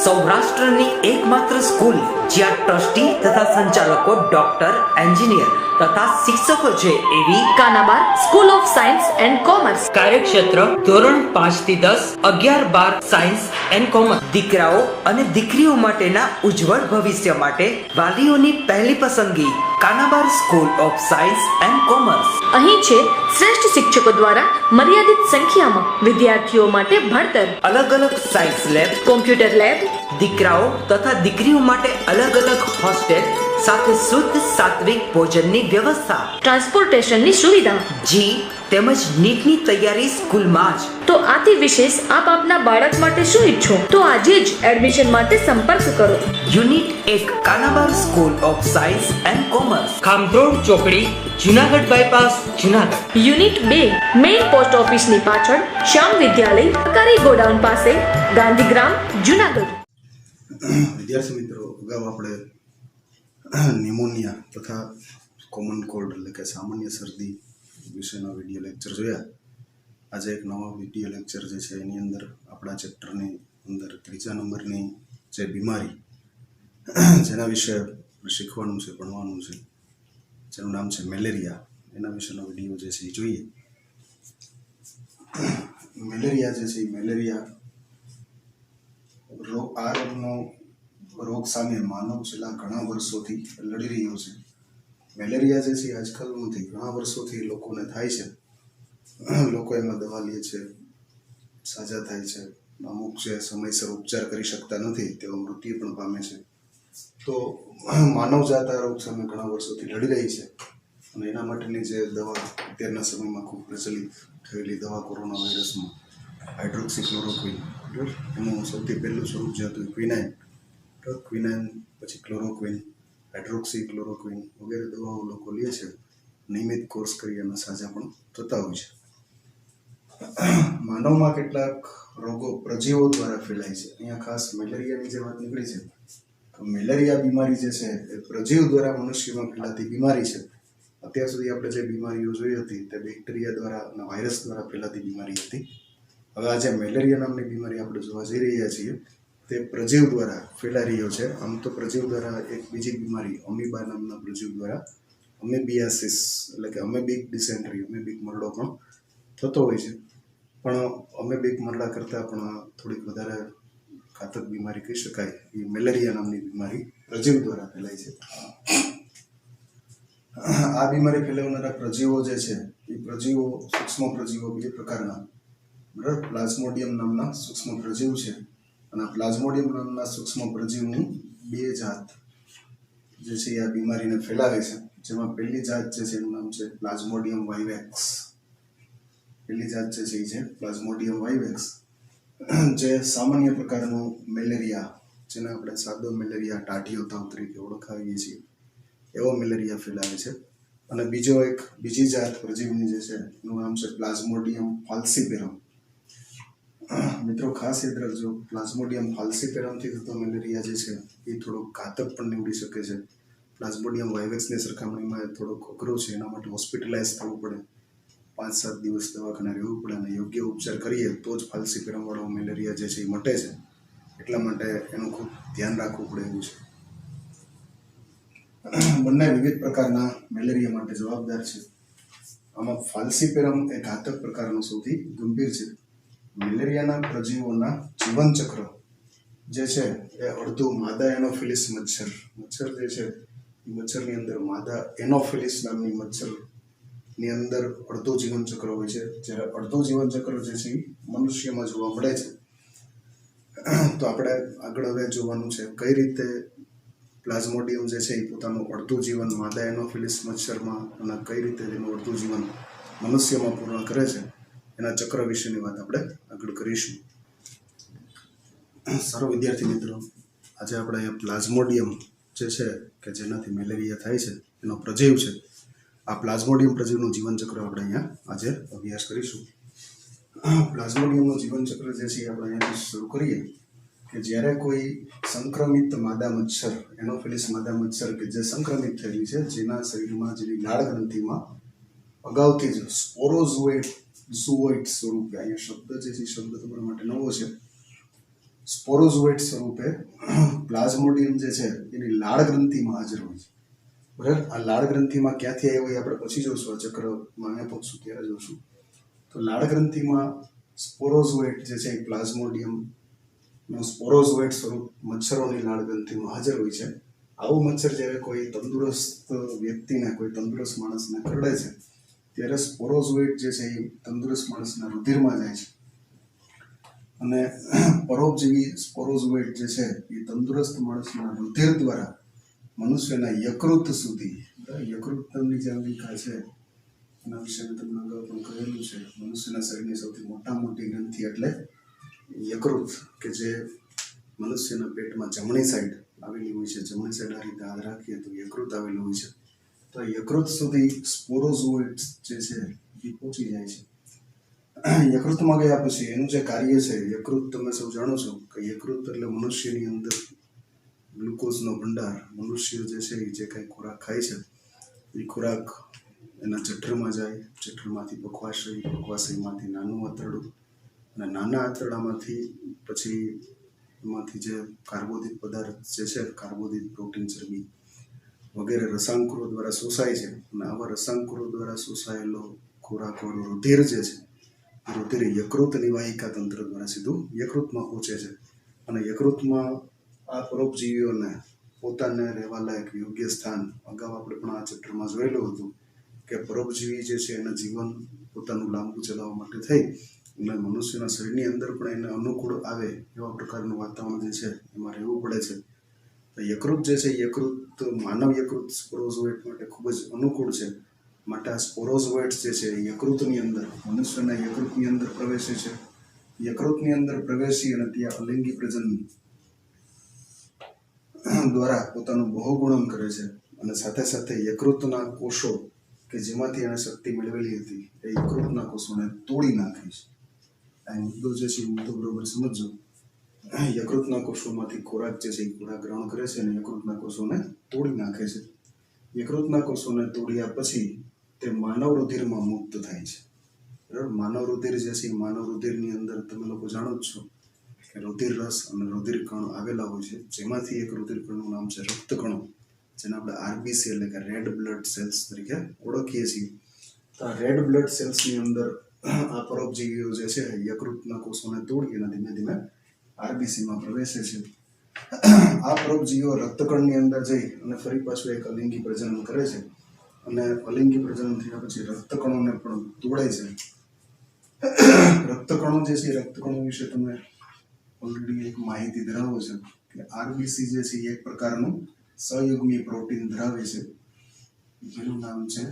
સૌરાષ્ટ્રની એકમાત્ર સ્કૂલ જ્યાં ટ્રસ્ટી તથા સંચાલકો ડોક્ટર, એન્જિનિયર તથા શિક્ષકો છે એવી Kanabar school of science and commerce. કાર્યક્ષેત્ર ધોરણ 5 થી 10, 11-12 સાયન્સ એન્ડ કોમર્સ. દીકરાઓ અને દીકરીઓ માટેના ઉજ્જવળ ભવિષ્ય માટે વાલીઓની પહેલી પસંદગી Kanabar school of science and commerce. અહીં છે શ્રેષ્ઠ શિક્ષકો દ્વારા મર્યાદિત સંખ્યામાં વિદ્યાર્થીઓ માટે ભણતર, અલગ અલગ સાયન્સ લેબ, કોમ્પ્યુટર લેબ, દીકરાઓ તથા દીકરીઓ માટે અલગ અલગ હોસ્ટેલ સાથે શુદ્ધ સાત્વિક ભોજનની વ્યવસ્થા, ટ્રાન્સપોર્ટેશનની સુવિધા. જી તેમજ નીટની તૈયારી સ્કૂલમાં જ. તો આથી વિશેષ આપ આપના બાળક માટે શું ઈચ્છો તો આજે જ એડમિશન માટે સંપર્ક કરો. Unit 1 Kanabar school of science and commerce, Khamrod ચોકડી, Junagadh bypass, Junagadh. Unit 2 main post ઓફિસની પાછળ, શ્યામ વિદ્યાલય, સરકારી ગોડાઉન પાસે, ગાંધીગ્રામ, જુનાગઢ. વિદ્યાર્થી મિત્રો, અગાઉ આપણે ન્યુમોનિયા તથા કોમન કોલ્ડ એટલે કે સામાન્ય શરદી વિશેના વિડીયો લેક્ચર જોયા. આજે એક નવા વિડીયો લેક્ચર જે છે એની અંદર આપણા ચેપ્ટરની અંદર 3જા નંબરની જે બીમારી જેના વિશે શીખવાનું છે, ભણવાનું છે, જેનું નામ છે મેલેરિયા, એના વિશેનો વિડીયો જે છે એ જોઈએ. મેલેરિયા જે છે એ આ રોગ સામે માનવ છેલ્લા ઘણા વર્ષોથી લડી રહ્યો છે. મેલેરિયા જે છે આજકાલ નથી, ઘણા વર્ષોથી લોકોને થાય છે. લોકો એમાં દવા લે છે, સાજા થાય છે. અમુક જે સમયસર ઉપચાર કરી શકતા નથી તેઓ મૃત્યુ પણ પામે છે. તો માનવજાત આ રોગ સામે ઘણા વર્ષોથી લડી રહી છે અને એના માટેની જે દવા અત્યારના સમયમાં ખૂબ પ્રચલિત થયેલી દવા કોરોના વાયરસમાં હાઇડ્રોક્સીક્લોરોક્વિન, એનું સૌથી પહેલું સ્વરૂપ જે હતું ક્વિનાઇન, પછી ક્લોરોક્વિન, હાઇડ્રોક્સીક્લોરોક્વિન વગેરે દવાઓ લોકો લે છે. નિયમિત કોર્સ કરી અને સાજા પણ થતા હોય છે. માનવમાં કેટલાક રોગો પ્રજીવો દ્વારા ફેલાય છે. અહીંયા ખાસ મેલેરિયાની જે વાત નીકળી છે, તો મેલેરિયા બીમારી જે છે એ પ્રજીવ દ્વારા મનુષ્યમાં ફેલાતી બીમારી છે. અત્યાર સુધી આપણે જે બીમારીઓ જોઈ હતી તે બેક્ટેરિયા દ્વારા અને વાયરસ દ્વારા ફેલાતી બીમારી હતી. હવે આજે મેલેરિયા નામની બીમારી આપણે જોવા જઈ રહ્યા છીએ તે પ્રજીવ દ્વારા ફેલાઈ રહ્યો છે. આમ તો પ્રજીવ દ્વારા એક બીજી બીમારી અમીબા નામના પ્રજીવ દ્વારા અમેબિયાસિસ એટલે કે અમેબિક ડિસેન્ટ્રી, અમેબિક મરડો પણ થતો હોય છે. પણ અમેબિક મરડા કરતાં પણ થોડીક વધારે ઘાતક બીમારી કહી શકાય એ મેલેરિયા નામની બીમારી પ્રજીવ દ્વારા ફેલાય છે. આ બીમારી ફેલાવનારા પ્રજીવો જે છે એ પ્રજીવો સૂક્ષ્મ પ્રજીવો બે પ્રકારના, બરાબર, પ્લાઝ્મોડિયમ નામના સૂક્ષ્મ પ્રજીવ છે. અને આ પ્લાઝ્મોડિયમ નામના સૂક્ષ્મ પ્રજીવની બે જાત જે છે એ આ બીમારીને ફેલાવે છે. જેમાં પહેલી જાત જે છે એનું નામ છે પ્લાઝ્મોડિયમ વાઇવેક્સ. પહેલી જાત જે છે એ છે પ્લાઝ્મોડિયમ વાઇવેક્સ, જે સામાન્ય પ્રકારનો મેલેરિયા, જેને આપણે સાદો મેલેરિયા, ટાઢિયો તાવ તરીકે ઓળખાવીએ છીએ, એવો મેલેરિયા ફેલાવે છે. અને બીજી જાત પ્રજીવની જે છે એનું નામ છે પ્લાઝ્મોડિયમ ફાલ્સીપેરમ. મિત્રો ખાસ યાદ રાખજો, પ્લાઝ્મોડિયમ ફાલ્સીપેરમથી થતો મેલેરિયા જે છે એ થોડોક ઘાતક પણ નીવડી શકે છે. પ્લાઝ્મોડિયમ વાઇવેક્સની સરખામણીમાં થોડોક અઘરો છે. એના માટે હોસ્પિટલાઇઝ થવું પડે, 5-7 દિવસ દવાખાને રહેવું પડે અને યોગ્ય ઉપચાર કરીએ તો જ ફાલ્સીપેરમવાળો મેલેરિયા જે છે એ મટે છે. એટલા માટે એનું ખૂબ ધ્યાન રાખવું પડે એવું છે. બંને વિવિધ પ્રકારના મેલેરિયા માટે જવાબદાર છે. આમાં ફાલ્સીપેરમ એ ઘાતક પ્રકારનો સૌથી ગંભીર છે. મેલેરિયાના પ્રજીવોના જીવનચક્ર જે છે એ અડધું માદા એનોફિલિસ મચ્છર જે છે એ મચ્છરની અંદર માદા એનોફિલિસ નામની મચ્છરની અંદર અડધું જીવનચક્ર હોય છે. જ્યારે અડધું જીવનચક્ર જે છે એ મનુષ્યમાં જોવા મળે છે. તો આપણે આગળ હવે જોવાનું છે કઈ રીતે પ્લાઝ્મોડિયમ જે છે એ પોતાનું અડધું જીવન માદા એનોફિલિસ મચ્છરમાં અને કઈ રીતે તેનું અડધું જીવન મનુષ્યમાં પૂર્ણ કરે છે, એના ચક્ર વિશેની વાત આપણે આગળ કરીશું. સારો વિદ્યાર્થી મિત્રો, આજે આપણે અહીંયા પ્લાઝ્મોડિયમ જે છે કે જેનાથી મેલેરિયા થાય છે એનો પ્રજીવ છે, આ પ્લાઝ્મોડિયમ પ્રજીવનું જીવનચક્ર આપણે અહીંયા આજે અભ્યાસ કરીશું. પ્લાઝ્મોડિયમનું જીવનચક્ર જે છે આપણે અહીંયાથી શરૂ કરીએ કે જ્યારે કોઈ સંક્રમિત માદા મચ્છર, એનોફિલિસ માદા મચ્છર કે જે સંક્રમિત થયેલી છે, જેના શરીરમાં, જેની લાળ ગ્રંથિમાં અગાઉથી જ સ્પોરોઝોઇટ સ્વરૂપે, અહીંયા શબ્દ જે છે શબ્દ તમારા માટે નવો છે, સ્પોરોઝોઇટ સ્વરૂપે પ્લાઝ્મોડિયમ જે છે એની લાળ ગ્રંથિમાં હાજર હોય છે. બરાબર, આ લાળ ગ્રંથિમાં ક્યાંથી આવ્યો એ આપણે પછી જોશું, આ ચક્રમાં અહીંયા પહોંચશું ત્યારે જોશું. તો લાળ ગ્રંથિમાં સ્પોરોઝોઇટ જે છે એ પ્લાઝ્મોડિયમનું સ્પોરોઝોઇટ સ્વરૂપ મચ્છરોની લાળ ગ્રંથિમાં હાજર હોય છે. આવું મચ્છર જ્યારે કોઈ તંદુરસ્ત વ્યક્તિને, કોઈ તંદુરસ્ત માણસને કરડે છે ત્યારે સ્પોરોઝોઇટ જે છે એ તંદુરસ્ત માણસના રુધિરમાં જાય છે અને પરોપજીવી સ્પોરોઝોઇટ જે છે એ તંદુરસ્ત માણસના રુધિર દ્વારા મનુષ્યના યકૃત સુધી, યકૃતની જે અંગિકા છે એના વિશે મેં તમને અગાઉ પણ કહેલું છે. મનુષ્યના શરીરની સૌથી મોટી ગ્રંથિ એટલે યકૃત, કે જે મનુષ્યના પેટમાં જમણી સાઈડ આવેલી હોય છે. જમણી સાઈડ આ રીતે હાથ રાખીએ તો યકૃત આવેલું હોય છે. તો યકૃત સુધી સ્પોરોઝોઇટ જે છે એ પહોંચી જાય છે. યકૃતમાં ગયા પછી એનું જે કાર્ય છે, યકૃત તમે સૌ જાણો છો કે યકૃત એટલે મનુષ્યની અંદર ગ્લુકોઝનો ભંડાર. મનુષ્ય જે છે એ જે કાંઈ ખોરાક ખાય છે એ ખોરાક એના જઠરમાં જાય, જઠરમાંથી પકવાશય, પકવાશયમાંથી નાનું આંતરડું, અને નાના આંતરડામાંથી પછી એમાંથી જે કાર્બોદિત પદાર્થ જે છે, કાર્બોદિત, પ્રોટીન, ચરબી વગેરે રસાંકુરો દ્વારા શોષાય છે. અને આવા રસાંકુરો દ્વારા શોષાયેલો ખોરાકવાળું રુધિર જે છે, રુધિર યકૃત નિવાહિકા તંત્ર દ્વારા સીધું યકૃતમાં પહોંચે છે. અને યકૃતમાં આ પરોપજીવીઓને પોતાને રહેવા લાયક યોગ્ય સ્થાન, અગાઉ આપણે પણ આ ચેપ્ટરમાં જોયેલું હતું કે પરોપજીવી જે છે એના જીવન પોતાનું લાંબુ ચલાવવા માટે થઈ અને મનુષ્યના શરીરની અંદર પણ એને અનુકૂળ આવે એવા પ્રકારનું વાતાવરણ જે છે એમાં રહેવું પડે છે. તો યકૃત જે છે, યકૃત માનવ યકૃત સ્પોરોઝોઇટ માટે ખૂબ જ અનુકૂળ છે. માટે આ સ્પોરોઝોઇટ જે છે યકૃતની અંદર, મનુષ્યના યકૃતની અંદર પ્રવેશે છે. યકૃતની અંદર પ્રવેશી અને ત્યાં અલિંગી પ્રજનન દ્વારા પોતાનું બહુગુણન કરે છે. અને સાથે સાથે યકૃતના કોષો કે જેમાંથી એણે શક્તિ મેળવેલી હતી એ યકૃતના કોષોને તોડી નાખે છે. આ મુદ્દો જે છે એ મુદ્દો બરોબર સમજો. યકૃતના કોષોમાંથી ખોરાક જે છે એ ખોરાક ગ્રહણ કરે છે અને યકૃતના કોષોને તોડી નાખે છે. યકૃતના કોષોને તોડ્યા પછી તે માનવ રુધિરમાં મુક્ત થાય છે. બરાબર, માનવ રુધિર જે છે, માનવ રુધિરની અંદર તમે લોકો જાણો જ છો કે રુધિર રસ અને રુધિર કણ આવેલા હોય છે. જેમાંથી એક રુધિર કણનું નામ છે રક્તકણો, જેને આપણે આરબીસી એટલે કે રેડ બ્લડ સેલ્સ તરીકે ઓળખીએ છીએ. તો આ રેડ બ્લડ સેલ્સની અંદર આ પરોપજીવીઓ જે છે યકૃતના કોષોને તોડી અને ધીમે ધીમે આરબીસીમાં પ્રવેશે છે. આ પરોપજીવીઓ રક્તકણની અંદર જઈ અને ફરી પાછું એક અલિંગી પ્રજનન કરે છે અને અલિંગી પ્રજનન થયા પછી રક્તકણોને પણ તોડે છે. રક્તકણો જે છે, રક્તકણો વિશે તમે ઓલરેડી એક માહિતી ધરાવો છે કે આરબીસી જે છે એક પ્રકારનું સહયુગ્મી પ્રોટીન ધરાવે છે જેનું નામ છે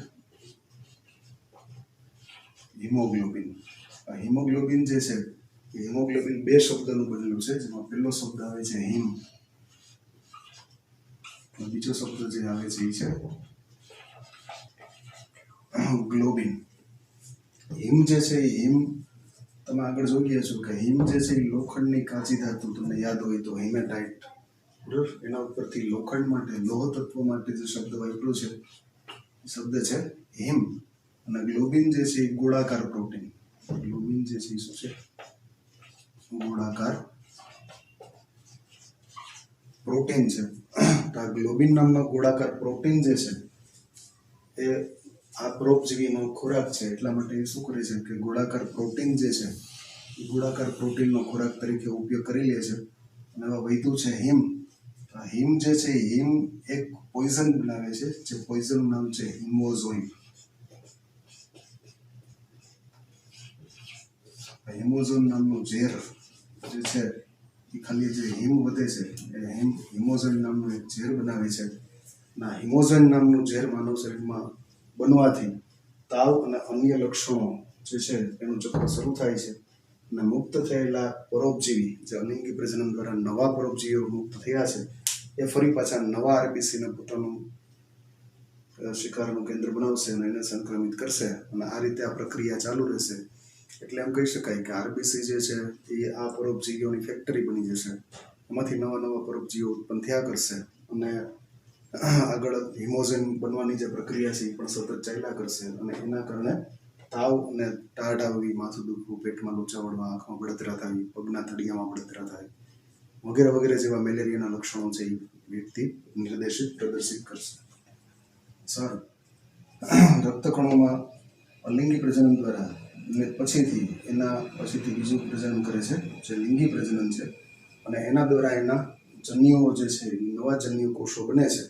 હિમોગ્લોબિન. આ હિમોગ્લોબિન જે છે એ હિમોગ્લોબિન બે શબ્દનું બનેલું છે, જેમાં પહેલો શબ્દ આવે છે હિમ, બીજો શબ્દ જે આવે છે એ છે ગ્લોબિન. હિમ જે છે એ હિમ તમે આગળ જોઈ ગયા છો કે હિમ જે છે એ લોખંડની કાચી ધાતુ, તમને યાદ હોય તો હિમેટાઇટ, બરાબર, એના ઉપરથી લોખંડ માટે, લોહ તત્વ માટે જે શબ્દ વાપર્યો છે એ શબ્દ છે હિમ. અને ગ્લોબિન જે છે એ ગોળાકાર પ્રોટીન. ગ્લોબિન જે છે એ શું છે? ગોળાકાર પ્રોટીન છે. તો આ ગ્લોબિન નામનો ગોળાકાર પ્રોટીન જે છે એ આ પરોપજીવીનો ખોરાક છે. એટલા માટે એ શું કરે છે કે ગોળાકાર પ્રોટીન જે છે એ ગોળાકાર પ્રોટીનનો ખોરાક તરીકે ઉપયોગ કરી લે છે. અને હવે વધ્યું છે હિમ. આ હિમ જે છે એ હિમ એક પોઈઝન બનાવે છે, જે પોઈઝનનું નામ છે હિમોઝોઇન. હિમોઝોન નામનું ઝેર જે છે એ ખાલી જે હિમ વધે છે એ હિમોઝોન નામનું એક ઝેર બનાવે છે. ના, હિમોઝોન નામનું ઝેર માનવ શરીરમાં બનવાથી તાવ અને અન્ય લક્ષણો જે છે એનું ચક્ર શરૂ થાય છે. અને મુક્ત થયેલા પરોપજીવી, જે અલિંગી પ્રજનન દ્વારા નવા પરોપજીવીઓ મુક્ત થયા છે, એ ફરી પાછા નવા આરબીસીને પોતાનું શિકારનું કેન્દ્ર બનાવશે અને એને સંક્રમિત કરશે. અને આ રીતે આ પ્રક્રિયા ચાલુ રહેશે. એટલે એમ કહી શકાય કે આરબીસી જે છે એ આ પરોપજીવીઓની ફેક્ટરી બની જશે. એમાંથી નવા નવા પરોપજીવીઓ ઉત્પન્ન થયા કરશે અને આગળ હિમોઝોન બનવાની જે પ્રક્રિયા છે એ પણ સતત ચાલ્યા કરશે. અને એના કારણે તાવ અને ટાઢ આવવી, માથું દુખવું, પેટમાં લોચા વળવા, આંખમાં બળતરા થવી, પગના તળિયામાં બળતરા થાય, વગેરે વગેરે જેવા મેલેરિયાના લક્ષણો છે એ વ્યક્તિ પ્રદર્શિત કરશે. સારું. રક્તકણોમાં અલિંગી પ્રજનન દ્વારા અને પછીથી બીજું પ્રજનન કરે છે જે લિંગી પ્રજનન છે, અને એના દ્વારા એના જન્યુઓ જે છે એ નવા જન્યુ કોષો બને છે.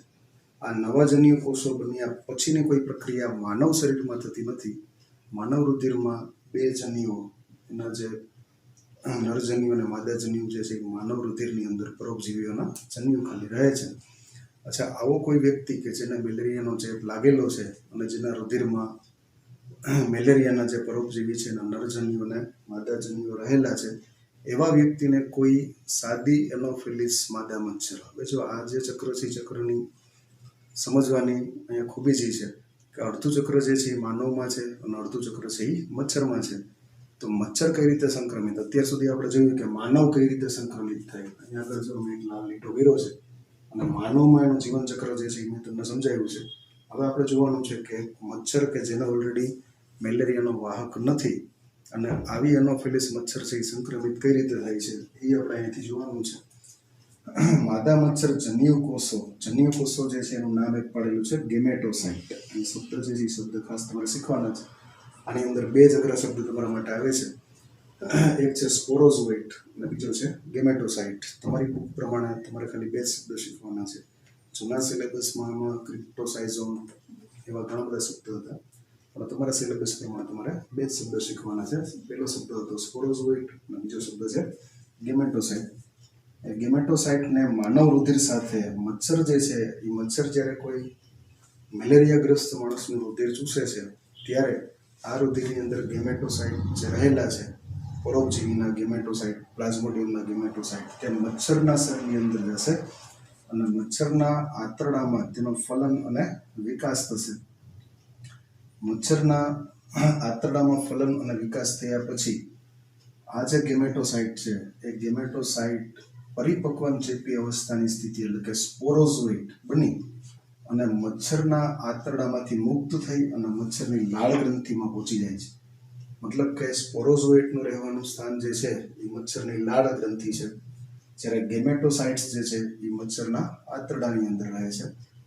આ નવા જન્યુ કોષો બન્યા પછીની કોઈ પ્રક્રિયા માનવ શરીરમાં થતી નથી. માનવ રુધિરમાં બે જન્યુઓ, એના જે નરજન્યુ અને માદાજન્યુ જે છે એ માનવ રુધિરની અંદર પરોપજીવીઓના જન્યુ ખાલી રહે છે. અચ્છા, આવો કોઈ વ્યક્તિ કે જેને મેલેરિયાનો ચેપ લાગેલો છે અને જેના રુધિરમાં મેલેરિયાના જે પરોપજીવી છે એના નરજન્યુ અને માદાજન્યુ રહેલા છે, એવા વ્યક્તિને કોઈ સાદી એનોફિલિસ માદા મચ્છર, હવે જો આ જે ચક્ર છે ચક્રની સમજવાની અહીંયા ખૂબી જે છે કે અડધું ચક્ર જે છે એ માનવમાં છે અને અડધું ચક્ર છે એ મચ્છરમાં છે. તો મચ્છર કઈ રીતે સંક્રમિત, અત્યાર સુધી આપણે જોયું કે માનવ કઈ રીતે સંક્રમિત થાય. અહીંયા આગળ જો મેં એક લાલ લીટો કર્યો છે અને માનવમાં એનું જીવન ચક્ર જે છે એ મેં તમને સમજાવ્યું છે. હવે આપણે જોવાનું છે કે મચ્છર કે જેને ઓલરેડી મેલેરિયાનો વાહક નથી અને આવી એનોફિલિસ મચ્છર છે એ સંક્રમિત કઈ રીતે થાય છે એ આપણે અહીંથી જોવાનું છે. માદા મચ્છર જન્યુ કોષો જે છે એનું નામ એક પાડેલું છે ગેમેટોસાઇટ. એ શબ્દ જે છે એ શબ્દ ખાસ તમારે શીખવાના છે. આની અંદર બે જ અઘરા શબ્દ તમારા માટે આવે છે. એક છે સ્પોરોઝોઇટ અને બીજો છે ગેમેટોસાઇટ. તમારી બુક પ્રમાણે તમારે ખાલી બે જ શબ્દ શીખવાના છે. જૂના સિલેબસમાં આમાં ક્રિપ્ટોસાઇઝોમ એવા ઘણા બધા શબ્દ હતા, પણ તમારા સિલેબસ પ્રમાણે તમારે બે જ શબ્દ શીખવાના છે. પહેલો શબ્દ હતો સ્પોરોઝોઇટ અને બીજો શબ્દ છે ગેમેટોસાઇટ. ગેમેટોસાઇટને માનવ રુધિર સાથે મચ્છર જે છે એ મચ્છર જ્યારે કોઈ મેલેરિયાગ્રસ્ત માણસનું રુધિર ચૂસે છે ત્યારે આ રુધિરની અંદર ગેમેટોસાઇટ જે રહેલા છે, પરોપજીવીના ગેમેટોસાઇટ, પ્લાઝ્મોડિયમના ગેમેટોસાઇટ, તે મચ્છરના શરીરની અંદર જશે અને મચ્છરના આંતરડામાં તેનો ફલન અને વિકાસ થશે. મચ્છરના આંતરડામાં ફલન અને વિકાસ થયા પછી આ જે ગેમેટોસાઇટ છે એ ગેમેટોસાઇટ પરિપક્વન ચેપી અવસ્થાની સ્થિતિ એટલે કે સ્પોરોઝોઇટ બની અને મચ્છરના આંતરડામાંથી મુક્ત થઈ અને મચ્છરની લાળ ગ્રંથિમાં પહોંચી જાય છે. મતલબ કે સ્પોરોઝોઇટનું રહેવાનું સ્થાન જે છે એ મચ્છરની લાળ ગ્રંથિ છે, જ્યારે ગેમેટોસાઇટ્સ જે છે એ મચ્છરના આંતરડાની અંદર રહે છે.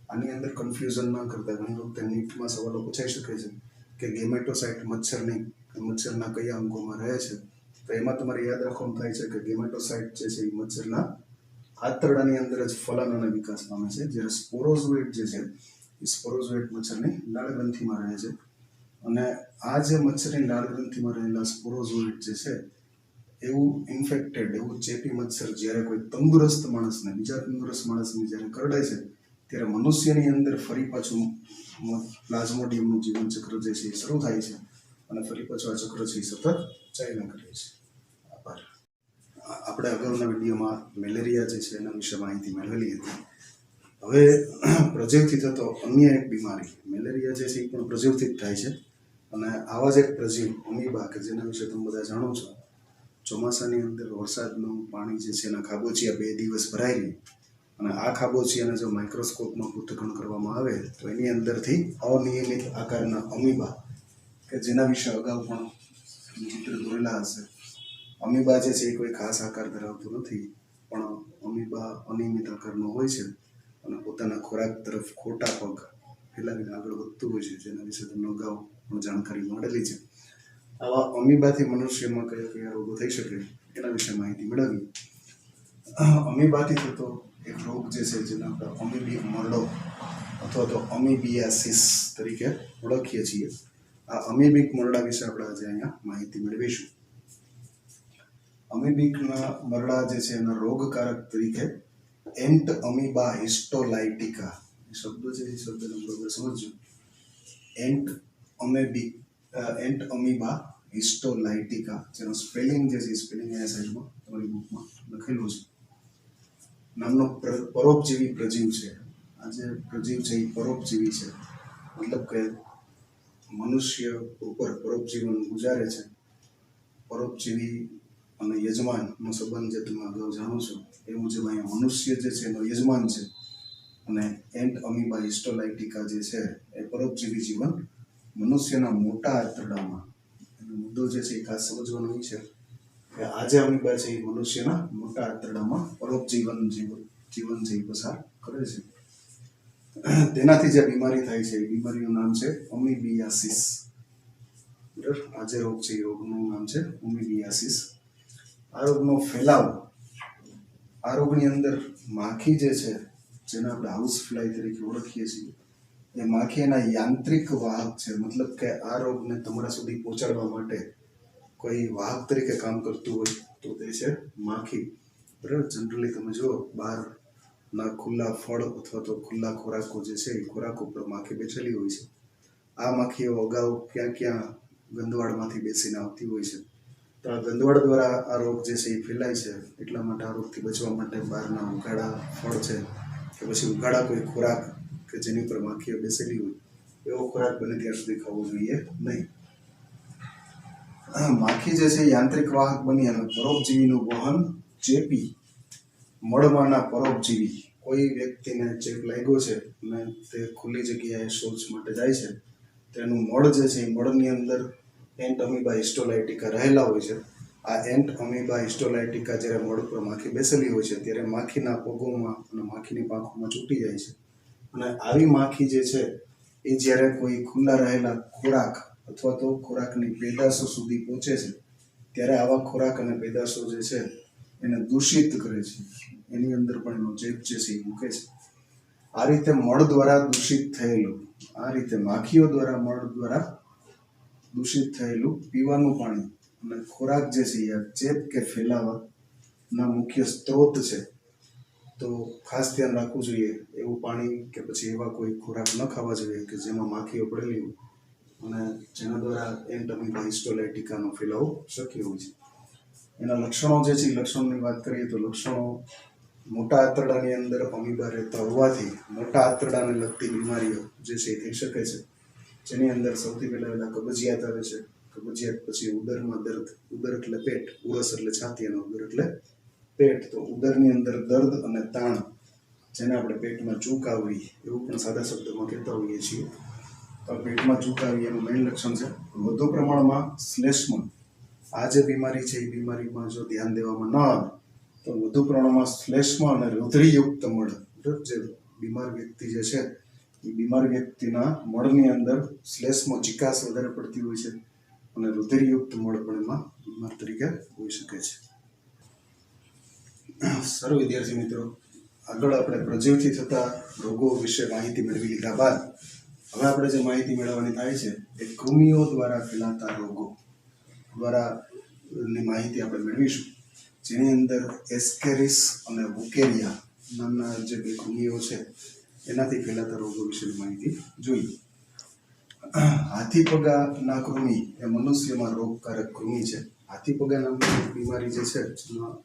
આની અંદર કન્ફ્યુઝન ન કરતા, ઘણી વખતે નીટમાં સવાલો પૂછાઈ શકે છે કે ગેમેટોસાઇટ મચ્છરના કયા અંગોમાં રહે છે. તો એમાં તમારે યાદ રાખવાનું થાય છે કે ગેમેટોસાઇટ જે છે એ મચ્છરના આંતરડાની અંદર જ ફલન અને વિકાસ પામે છે, જ્યારે સ્પોરોઝોઇટ જે છે એ સ્પોરોઝોઇટ મચ્છરની લાળ ગ્રંથિમાં રહે છે. અને આ જે મચ્છરની લાળ ગ્રંથિમાં રહેલા સ્પોરોઝોઇટ જે છે એવું ઇન્ફેક્ટેડ, એવું ચેપી મચ્છર જ્યારે કોઈ તંદુરસ્ત માણસને, બીજા તંદુરસ્ત માણસને જ્યારે કરડે છે ત્યારે મનુષ્યની અંદર ફરી પાછું પ્લાઝ્મોડિયમનું જીવન ચક્ર જે છે એ શરૂ થાય છે અને ફરી પાછું આ ચક્ર છે એ સતત ચાલ્યા કરે છે. આભાર. આપણે અગાઉના વિડીયોમાં મેલેરિયા જે છે એના વિશે માહિતી મેળવેલી હતી. હવે પ્રજીવથી થતો અન્ય એક બીમારી, મેલેરિયા જે છે એ પણ પ્રજીવથી જ થાય છે અને આવા જ એક પ્રજીવ અમીબા કે જેના વિશે તમે બધા જાણો છો. ચોમાસાની અંદર વરસાદનું પાણી જે છે એના ખાબોચિયા 2 દિવસ ભરાય ગઈ અને આ ખાબોચિયાને જો માઇક્રોસ્કોપમાં પૃથ્થકરણ કરવામાં આવે તો એની અંદરથી અનિયમિત આકારના અમીબા કે જેના વિશે અગાઉ પણ ચિત્ર દોરેલા હશે. અમીબા જે છે એ કોઈ ખાસ આકાર ધરાવતો નથી, પણ અમીબા અનિયમિત આકારનો હોય છે અને પોતાના ખોરાક તરફ ખોટા પગ ફેલાવીને આગળ વધતું હોય છે, જેના વિશે તમને અગાઉ પણ જાણકારી મળેલી છે. આવા અમીબાથી મનુષ્યમાં કયા કયા રોગો થઈ શકે એના વિશે માહિતી મેળવી. અમીબાથી થતો એક રોગ જે છે જેને આપણે અમીબિક મરડો અથવા તો અમીબિયાસિસ તરીકે ઓળખીએ છીએ. આ અમીબિક મરડા વિશે આપણે આજે અહીંયા માહિતી મેળવીશું. અમીબિકના મરડા જે છે એના રોગકારક તરીકે એન્ટ અમીબા હિસ્ટોલાઇટિકા, એ શબ્દ છે એ શબ્દનો બરોબર સમજજો. એન્ટ અમીબા હિસ્ટોલાઇટિકા, જેનો સ્પેલિંગ જે છે સ્પેલિંગ અહીંયા સાઈડમાં તમારી બુકમાં લખેલું છે. નામનો પરોપજીવી પ્રજીવ છે. આ જે પ્રજીવ છે એ પરોપજીવી છે, મતલબ કે મનુષ્ય ઉપર પરોપજીવન ગુજારે છે. પરોપજીવી અને યજમાનનો સંબંધ જે તમે અગાઉ જાણો છો એ મુજબ અહીંયા મનુષ્ય જે છે એનો યજમાન છે અને એન્ટ અમીબા હિસ્ટોલાઇટિકા જે છે એ પરોપજીવી જીવન મનુષ્યના મોટા આંતરડામાં. એનો મુદ્દો જે છે એ ખાસ સમજવાનો એ છે કે આજે અમીબા છે એ મનુષ્યના મોટા આંતરડામાં પરોપજીવન જીવન જે પસાર કરે છે. તેનાથી જે બીમારી થાય છે એ બીમારીનું નામ છે અમીબિયાસિસ. બરાબર, આ જે રોગ છે એ રોગનું નામ છે અમીબિયાસિસ. આ રોગનો ફેલાવ, આ રોગની અંદર માખી જે છે, જેને આપણે હાઉસ ફ્લાય તરીકે ઓળખીએ છીએ, એ માખી એના યાંત્રિક વાહક છે. મતલબ કે આ રોગને તમારા સુધી પહોંચાડવા માટે કોઈ વાહક તરીકે કામ કરતું હોય તો તે છે માખી. બરાબર, જનરલી તમે જુઓ બહારના ખુલ્લા ફળ અથવા તો ખુલ્લા ખોરાકો જે છે એ ખોરાક ઉપર માખી બેઠેલી હોય છે. આ માખીઓ અગાઉ ક્યાં ક્યાં ગંદવાડમાંથી બેસીને આવતી હોય છે. તો આ ગંદવાડ દ્વારા આ રોગ જે છે એ ફેલાય છે. એટલા માટે આ રોગથી બચવા માટે બહારના ઉઘાડા ફળ છે કે પછી ઉઘાડા કોઈ ખોરાક કે જેની ઉપર માખીઓ બેસેલી હોય એવો ખોરાક બને ત્યાં સુધી ખાવો જોઈએ નહીં. માખી જે છે યાંત્રિક વાહક બની અને પરોપજીવીનું વહન ચેપી મળવાના પરોપજીવી, કોઈ વ્યક્તિને ચેપ લાગ્યો છે અને તે ખુલ્લી જગ્યાએ શૌચ માટે જાય છે, તેનું મળ જે છે એ મળની અંદર એન્ટ અમીબા હિસ્ટોલાઇટિકા રહેલા હોય છે. આ એન્ટ અમીબા હિસ્ટોલાઇટિકા જ્યારે મળ ઉપર માખી બેસેલી હોય છે ત્યારે માખીના પગોમાં અને માખીની પાંખોમાં ચૂંટી જાય છે. અને આવી માખી જે છે એ જ્યારે કોઈ ખુલ્લા રહેલા ખોરાક અથવા તો ખોરાકની પેદાશો સુધી પહોંચે છે ત્યારે આવા ખોરાક અને પેદાશો જે છે એને દૂષિત કરે છે. એની અંદર પણ એનો ચેપ જે છે એ મૂકે છે. આ રીતે મળ દ્વારા દૂષિત થયેલું, આ રીતે માખીઓ દ્વારા મળ દ્વારા દૂષિત થયેલું પીવાનું પાણી અને ખોરાક જે છે એ ચેપ કે ફેલાવાના મુખ્ય સ્ત્રોત છે. તો ખાસ ધ્યાન રાખવું જોઈએ એવું પાણી કે પછી એવા કોઈ ખોરાક ન ખાવા જોઈએ કે જેમાં માખીઓ પડેલી હોય અને જેના દ્વારા એન્ટ અમીબા હિસ્ટોલાઇટિકાનો ફેલાવો શક્ય હોય છે. એના લક્ષણો જે છે લક્ષણોની વાત કરીએ તો લક્ષણો મોટા આંતરડાની અંદર અમીબા રહેતા હોવાથી મોટા આંતરડાને લગતી બીમારીઓ જે છે એ થઈ શકે છે. જેની અંદર સૌથી પહેલા કબજિયાત આવે છે. કબજિયાત પછી ઉદરમાં દર્દ, ઉદર એટલે પેટ, ઉરસ એટલે છાતી અને ઉદર એટલે પેટ. તો ઉદરની અંદર દર્દ અને તાણ, જેને આપણે પેટમાં ચૂક આવવી એવું પણ સાદા શબ્દોમાં કહેતા હોઈએ છીએ. તો પેટમાં ચૂક આવી એનું મેઇન લક્ષણ છે. વધુ પ્રમાણમાં શ્લેષ્મ, આ જે બીમારી છે એ બીમારીમાં જો ધ્યાન દેવામાં ન આવે તો વધુ પ્રમાણમાં શ્લેષ્મ અને રુધિરયુક્ત મળ, જે બીમાર વ્યક્તિ જે છે એ બીમાર વ્યક્તિના મળની અંદર શ્લેષ્મ ચિકાસ વધારે પડતી હોય છે અને રુધિરયુક્ત મળ પણ એમાં બીમાર તરીકે હોઈ શકે છે. સારું વિદ્યાર્થી મિત્રો, આગળ આપણે પ્રજીવથી થતા રોગો વિશે માહિતી મેળવી લીધા બાદ હવે આપણે જે માહિતી મેળવવાની થાય છે એ કૃમિઓ દ્વારા ફેલાતા રોગો દ્વારા ની માહિતી આપણે મેળવીશું. જેની અંદર એસ્કેરિસ અને વુકેરિયા નામના જે બે કૃમિઓ છે એનાથી ફેલાતા રોગો વિશેની માહિતી જોઈએ. હાથીપગાના કૃમિ એ મનુષ્યમાં રોગકારક કૃમિ છે. હાથીપગા નામની બીમારી જે છે જેમાં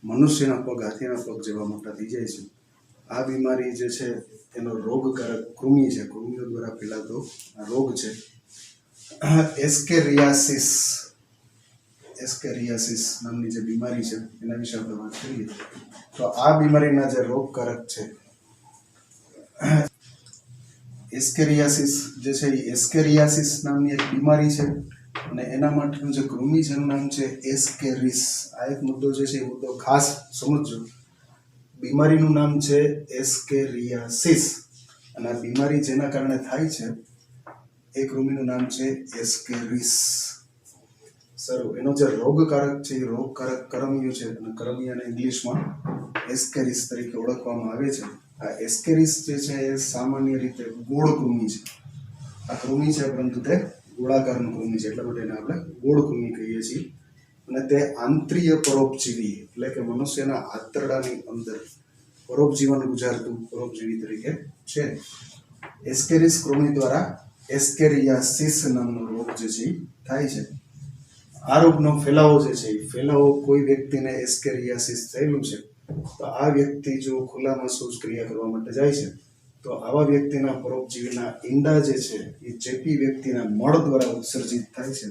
મનુષ્યના પગ હાથીના પગ જેવા મોટા થઈ જાય છે. આ બીમારી જે છે એનો રોગકારક કૃમિ છે, કૃમિઓ દ્વારા ફેલાતો આ રોગ છે. એસ્કેરિયાસિસ નામની જે બીમારી છે એના વિશે આપણે વાત કરીએ તો આ બીમારીના જે રોગકારક છે એસ્કેરિયાસિસ જે છે એ એસ્કેરિયાસિસ નામની એક બીમારી છે અને એના માટેનું જે કૃમિ છે એનું નામ છે એસ્કેરિસ. આ એક મુદ્દો જે છે એ મુદ્દો ખાસ સમજજો. બીમારીનું નામ છે એસ્કેરિયાસિસ અને આ બીમારી જેના કારણે થાય છે એ કૃમિનું નામ છે એસ્કેરિસ. સારું, એનો જે રોગકારક છે એ રોગકારક કરમિયો છે અને કરમિયાને ઇંગ્લિશમાં એસ્કેરિસ તરીકે ઓળખવામાં આવે છે. આ એસ્કેરિસ જે છે એ સામાન્ય રીતે ગોળ કૃમિ છે. આ કૃમિ છે પરંતુ તે ગોળાકારનું કૃમિ છે, એટલા માટે એને આપણે ગોળ કૃમિ કહીએ છીએ. અને તે આંતરીય પરોપજીવી એટલે કે મનુષ્યના આંતરડાની અંદર પરોપજીવન ગુજારતું પરોપજીવી તરીકે છે. એસ્કેરિસ કૃમિ દ્વારા એસ્કેરિયાસિસ નામનો રોગ જે છે થાય છે. આ રોગનો ફેલાવો જે છે એ ફેલાવો કોઈ વ્યક્તિને એસ્કેરિયાસિસ થયેલું છે તો આ વ્યક્તિ જો ખુલ્લામાં શૌચક્રિયા કરવા માટે જાય છે તો આવા વ્યક્તિના પરોપજીવીના ઈંડા જે છે એ ચેપી વ્યક્તિના મળ દ્વારા ઉત્સર્જિત થાય છે.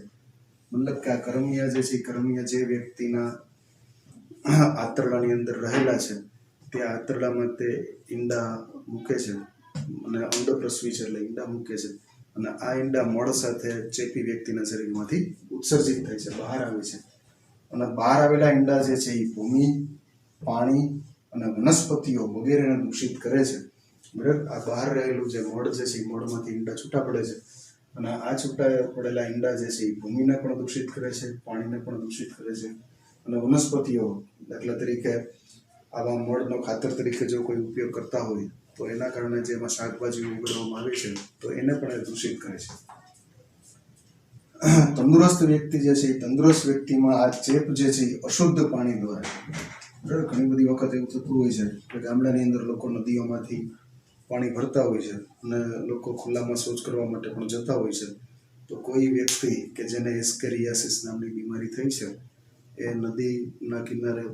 મતલબ કે આ કરમિયા જે છે એ કરમિયા જે વ્યક્તિના આંતરડાની અંદર રહેલા છે તે આંતરડામાં તે ઈંડા મૂકે છે અને અંડપ્રસવી છે એટલે ઈંડા મૂકે છે અને આ ઈંડા મળ સાથે ચેપી વ્યક્તિના શરીરમાંથી ઉત્સર્જિત થાય છે, બહાર આવે છે. અને બહાર આવેલા ઈંડા જે છે એ ભૂમિ, પાણી અને વનસ્પતિઓ વગેરેને દૂષિત કરે છે. બરાબર. આ બહાર રહેલું જે મળ જે છે એ મળમાંથી ઈંડા છૂટા પડે છે અને આ છૂટા પડેલા ઈંડા જે છે એ ભૂમિને પણ દૂષિત કરે છે, પાણીને પણ દૂષિત કરે છે અને વનસ્પતિઓ, દાખલા તરીકે આવા મળનો ખાતર તરીકે જો કોઈ ઉપયોગ કરતા હોય તો એના કારણે જે એમાં શાકભાજી ઉગાડવામાં આવે છે તો એને પણ એ દૂષિત કરે છે. તંદુરસ્ત વ્યક્તિ જે છે એ તંદુરસ્ત વ્યક્તિમાં આ ચેપ જે છે એ અશુદ્ધ પાણી દ્વારા, બરાબર, ઘણી બધી વખત એવું થતું હોય છે કે ગામડાની અંદર લોકો નદીઓમાંથી પાણી ભરતા હોય છે અને લોકો ખુલ્લામાં શૌચ કરવા માટે પણ જતા હોય છે. તો કોઈ વ્યક્તિ કે જેને એસ્કેરિયાસિસ નામની બીમારી થઈ છે એ નદીના કિનારે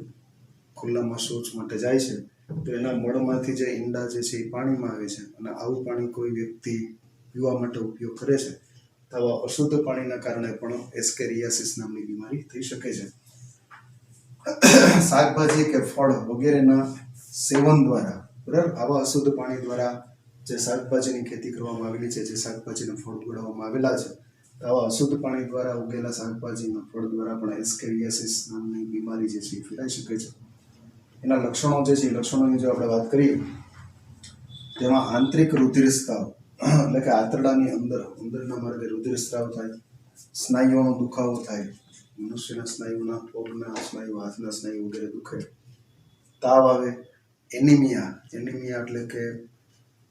ખુલ્લામાં શૌચ માટે જાય છે તો એના મળમાંથી જે ઈંડા જે છે એ પાણીમાં આવે છે અને આવું પાણી કોઈ વ્યક્તિ પીવા માટે ઉપયોગ કરે છે તો આવા અશુદ્ધ પાણીના કારણે પણ એસ્કેરિયાસિસ નામની બીમારી થઈ શકે છે. શાકભાજી કે ફળ વગેરેના સેવન દ્વારા, બરાબર, આવા અશુદ્ધ પાણી દ્વારા જે શાકભાજીની ખેતી કરવામાં આવેલી છે, જે શાકભાજીના ફળ ઉગાડવામાં આવેલા છે, તો આવા અશુદ્ધ પાણી દ્વારા ઉગેલા શાકભાજીના ફળ દ્વારા પણ એસ્કેરિયાસિસ નામની બીમારી જે છે એ ફેલાઈ શકે છે. એના લક્ષણો જે છે, લક્ષણોની જો આપણે વાત કરીએ તેમાં આંતરિક રુધિરસ્રાવ એટલે કે આંતરડાની અંદરના માર્ગે રુધિરસ્રાવ થાય, સ્નાયુઓનો દુખાવો થાય, મનુષ્યના સ્નાયુના, પગના સ્નાયુ, હાથના સ્નાયુ વગેરે દુખે, તાવ આવે, એનિમિયા એટલે કે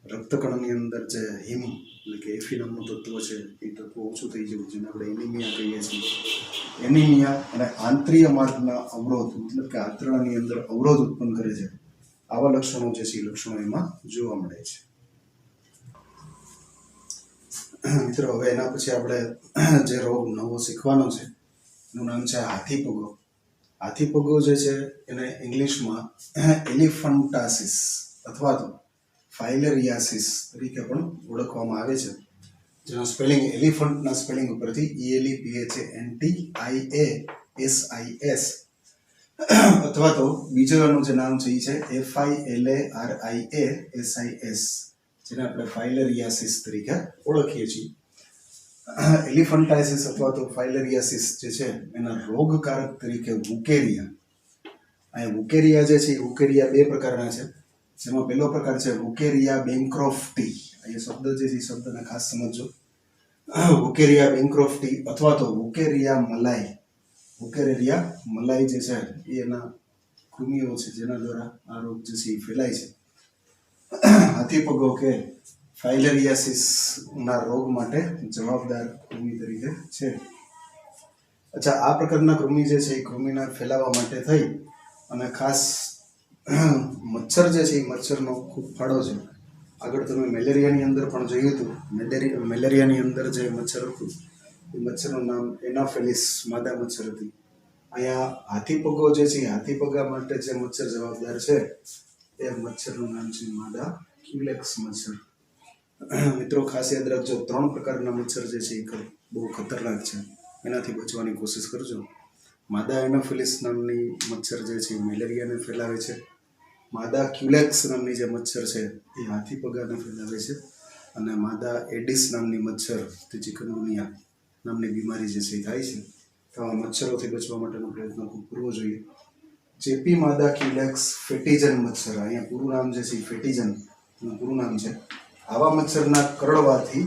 રક્તકણની અંદર જે હિમ એટલે કે એફી નામનું તત્વ છે એ તત્વ ઓછું થઈ જવું, જેને આપણે એનિમિયા કહીએ છીએ. એનિમિયા અને આંતરીય માર્ગના અવરોધ મતલબ કે આંતરડાની અંદર અવરોધ ઉત્પન્ન કરે છે. આવા લક્ષણો જે છે એ લક્ષણો એમાં જોવા મળે છે. મિત્રો, હવે એના પછી આપણે જે રોગ નવો શીખવાનો છે એનું નામ છે હાથીપગો. હાથીપગો જે છે એને ઇંગ્લિશમાં એલિફન્ટાસિસ અથવા તો ફાઇલેરિયાસિસ તરીકે પણ ઓળખવામાં આવે છે, જેનો સ્પેલિંગ એલિફન્ટના સ્પેલિંગ ઉપરથી ELEPHANTIASIS અથવા તો બીજાનું જે નામ છે એ છે FILARIASIS, જેને આપણે ફાઇલેરિયાસિસ તરીકે ઓળખીએ છીએ. એલિફન્ટાઇસિસ અથવા તો ફાઇલેરિયાસિસ જે છે એના રોગકારક તરીકે વુકેરિયા. આ વુકેરિયા જે છે એ વુકેરિયા બે પ્રકારના છે, જેમાં પહેલો પ્રકાર છે વુકેરિયા બેન્ક્રોફ્ટી. આ શબ્દ જે છે એ શબ્દને ખાસ સમજો. વુકેરિયા બેન્ક્રોફ્ટી અથવા તો વુકેરિયા મલાઈ. વુકેરિયા મલાઈ જે છે એ એના કૃમિઓ છે જેના દ્વારા આ રોગ જે છે એ ફેલાય છે. હાથીપગો કે ફાઇલેરિયાસિસ ના રોગ માટે જવાબદાર કૃમિ તરીકે છે. અચ્છા, આ પ્રકારના કૃમિ જે છે એ કૃમિના ફેલાવા માટે થઈ અને ખાસ મચ્છર જે છે એ મચ્છરનો ખૂબ ફાળો છે. આગળ તમે મેલેરિયાની અંદર પણ જોયું હતું. મેલેરિયાની અંદર જે મચ્છર હતું એ મચ્છરનું નામ એનાફેલિસ માદા મચ્છર હતી. અહીંયા હાથીપગો જે છે હાથીપગા માટે જે મચ્છર જવાબદાર છે એ મચ્છરનું નામ છે માદા ક્યુલેક્સ મચ્છર. મિત્રો, ખાસ યાદ રાખજો, 3 પ્રકારના મચ્છર જે છે એ બહુ ખતરનાક છે, એનાથી બચવાની કોશિશ કરજો. માદા એનાફિલિસ નામની મચ્છર જે છે એ મેલેરિયાને ફેલાવે છે. માદા ક્યુલેક્સ નામની જે મચ્છર છે એ હાથીપગાને ફેલાવે છે. અને માદા એડિસ નામની મચ્છર તે ચિકનગુનિયા નામની બીમારી જે છે એ થાય છે. તો આ મચ્છરોથી બચવા માટેનો પ્રયત્ન ખૂબ કરવો જોઈએ. ચેપી માદા ક્યુલેક્સ ફેટીજન મચ્છર, અહીંયા પૂરું નામ જે છે ફેટીજન પૂરું નામ છે. આવા મચ્છરના કરડવાથી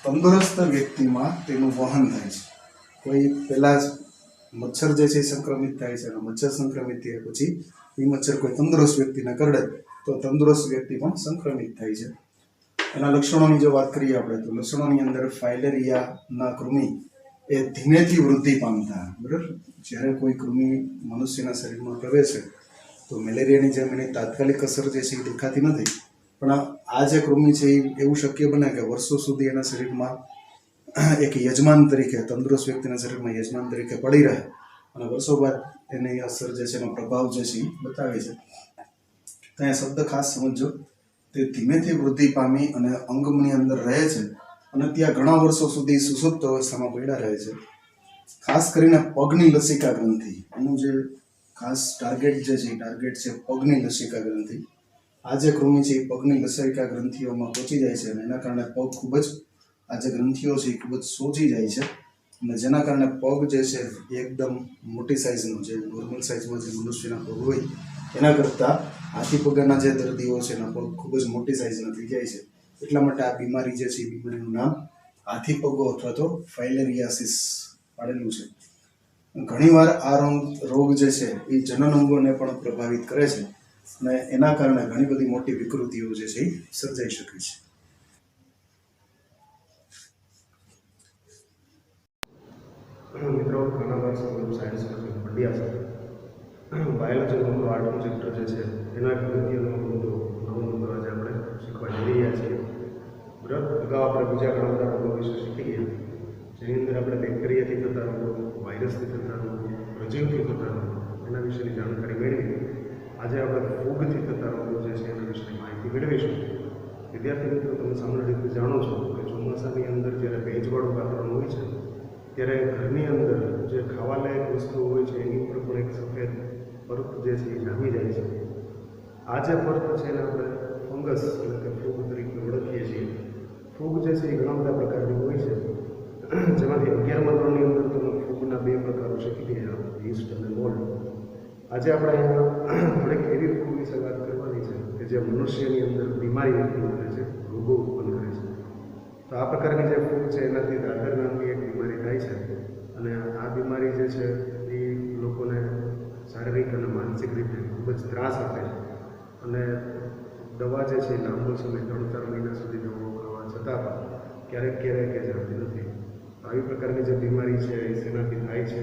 તંદુરસ્ત વ્યક્તિમાં તેનું વહન થાય છે. કોઈ પહેલા મચ્છર જે છે સંક્રમિત થાય છે અને મચ્છર સંક્રમિત થયા પછી એ મચ્છર કોઈ તંદુરસ્ત વ્યક્તિને કરડે તો તંદુરસ્ત વ્યક્તિ પણ સંક્રમિત થાય છે. એના લક્ષણોની જો વાત કરીએ આપણે તો લક્ષણોની અંદર ફાઇલેરિયાના કૃમિ એ ધીમેથી વૃદ્ધિ પામતા, બરાબર, જ્યારે કોઈ કૃમિ મનુષ્યના શરીરમાં પ્રવેશે તો મેલેરિયાની જેમ એની તાત્કાલિક અસર જે છે એ દેખાતી નથી, પણ આ જે કૃમિ છે એ એવું શક્ય બને કે વર્ષો સુધી એના શરીરમાં એક યજમાન તરીકે, તંદુરસ્ત વ્યક્તિના શરીરમાં યજમાન તરીકે પડી રહે અને વર્ષો બાદ એની અસર જે છે એનો પ્રભાવ જે છે એ બતાવે છે. તો અહીંયા શબ્દ ખાસ સમજો, તે ધીમેથી વૃદ્ધિ પામી અને અંગની અંદર રહે છે અને ત્યાં ઘણા વર્ષો સુધી સુષુપ્ત અવસ્થામાં પડ્યા રહે છે. ખાસ કરીને પગની લસિકા ગ્રંથિ, એનું જે ખાસ ટાર્ગેટ જે છે એ ટાર્ગેટ છે પગની લસિકા ગ્રંથિ. આ જે કૃમિ છે એ પગની લસિકા ગ્રંથિઓમાં પહોંચી જાય છે અને એના કારણે પગ ખૂબ જ, આ જે ગ્રંથિઓ છે એ ખૂબ જ સોજી જાય છે અને જેના કારણે પગ જે છે એ એકદમ મોટી સાઇઝનો, જે નોર્મલ સાઇઝમાં જે મનુષ્યના પગ હોય એના કરતાં હાથી પગના જે દર્દીઓ છે એના પગ ખૂબ જ મોટી સાઇઝના થઈ જાય છે. એટલા માટે આ બીમારી જે છે એ બીમારીનું નામ હાથી પગો અથવા તો ફાઇલેરિયાસિસ પાડેલું છે. ઘણીવાર આ રોગ જે છે એ જનન અંગોને પણ પ્રભાવિત કરે છે અને એના કારણે ઘણી બધી મોટી વિકૃતિઓ જે છે એ સર્જાઈ શકે છે. મિત્રો, ખાનાબાર સ્કૂલ સાયન્સ પંડ્યા છે બાયોલોજીનું આર્ટનું ચેપ્ટર જે છે એનો એક અગત્યનો મુદ્દો નવો મુદ્દો આજે આપણે શીખવા જઈ રહ્યા છીએ. બરાબર, અગાઉ આપણે બીજા ઘણા બધા રોગો વિશે શીખી ગયા, જેની અંદર આપણે બેક્ટેરિયાથી થતા રોગો, વાયરસથી થતા રોગો, પ્રજીવથી થતા રોગો એના વિશેની જાણકારી મેળવી. આજે આપણે ફૂગથી થતા રોગો જે છે એના વિશેની માહિતી મેળવીશું. વિદ્યાર્થી મિત્રો, તમે સામાન્ય રીતે જાણો છો કે ચોમાસાની અંદર જ્યારે ભેજવાળું વાતાવરણ હોય છે ત્યારે ઘરની અંદર જે ખાવાલાયક વસ્તુઓ હોય છે એની ઉપર પણ એક સફેદ પરત જે છે એ જામી જાય છે. આ જે પરત છે એને આપણે ફંગસ એટલે કે ફૂગ તરીકે ઓળખીએ છીએ. ફૂગ જે છે એ ઘણા બધા પ્રકારની હોય છે, જેમાંથી 11મા ધોરણની અંદર તમે ફૂગના 2 પ્રકારો શીખી ગયા, યીસ્ટ અને મોલ્ડ. આજે આપણે અહીંયા થોડીક એવી ફૂગ વિશે વાત કરવાની છે કે જે મનુષ્યની અંદર બીમારી ઉત્પન્ન કરે છે, રોગો ઉત્પન્ન કરે છે. તો આ પ્રકારની જે ફૂગ છે એનાથી દાદર નામની એક બીમારી થાય છે અને આ બીમારી જે છે એ લોકોને શારીરિક અને માનસિક રીતે ખૂબ જ ત્રાસ આપે છે અને દવા જે છે લાંબો સમય 3-4 મહિના સુધી દવાઓ કરવા છતાં પણ ક્યારેક એ જતી નથી. આવી પ્રકારની જે બીમારી છે એ શેનાથી થાય છે?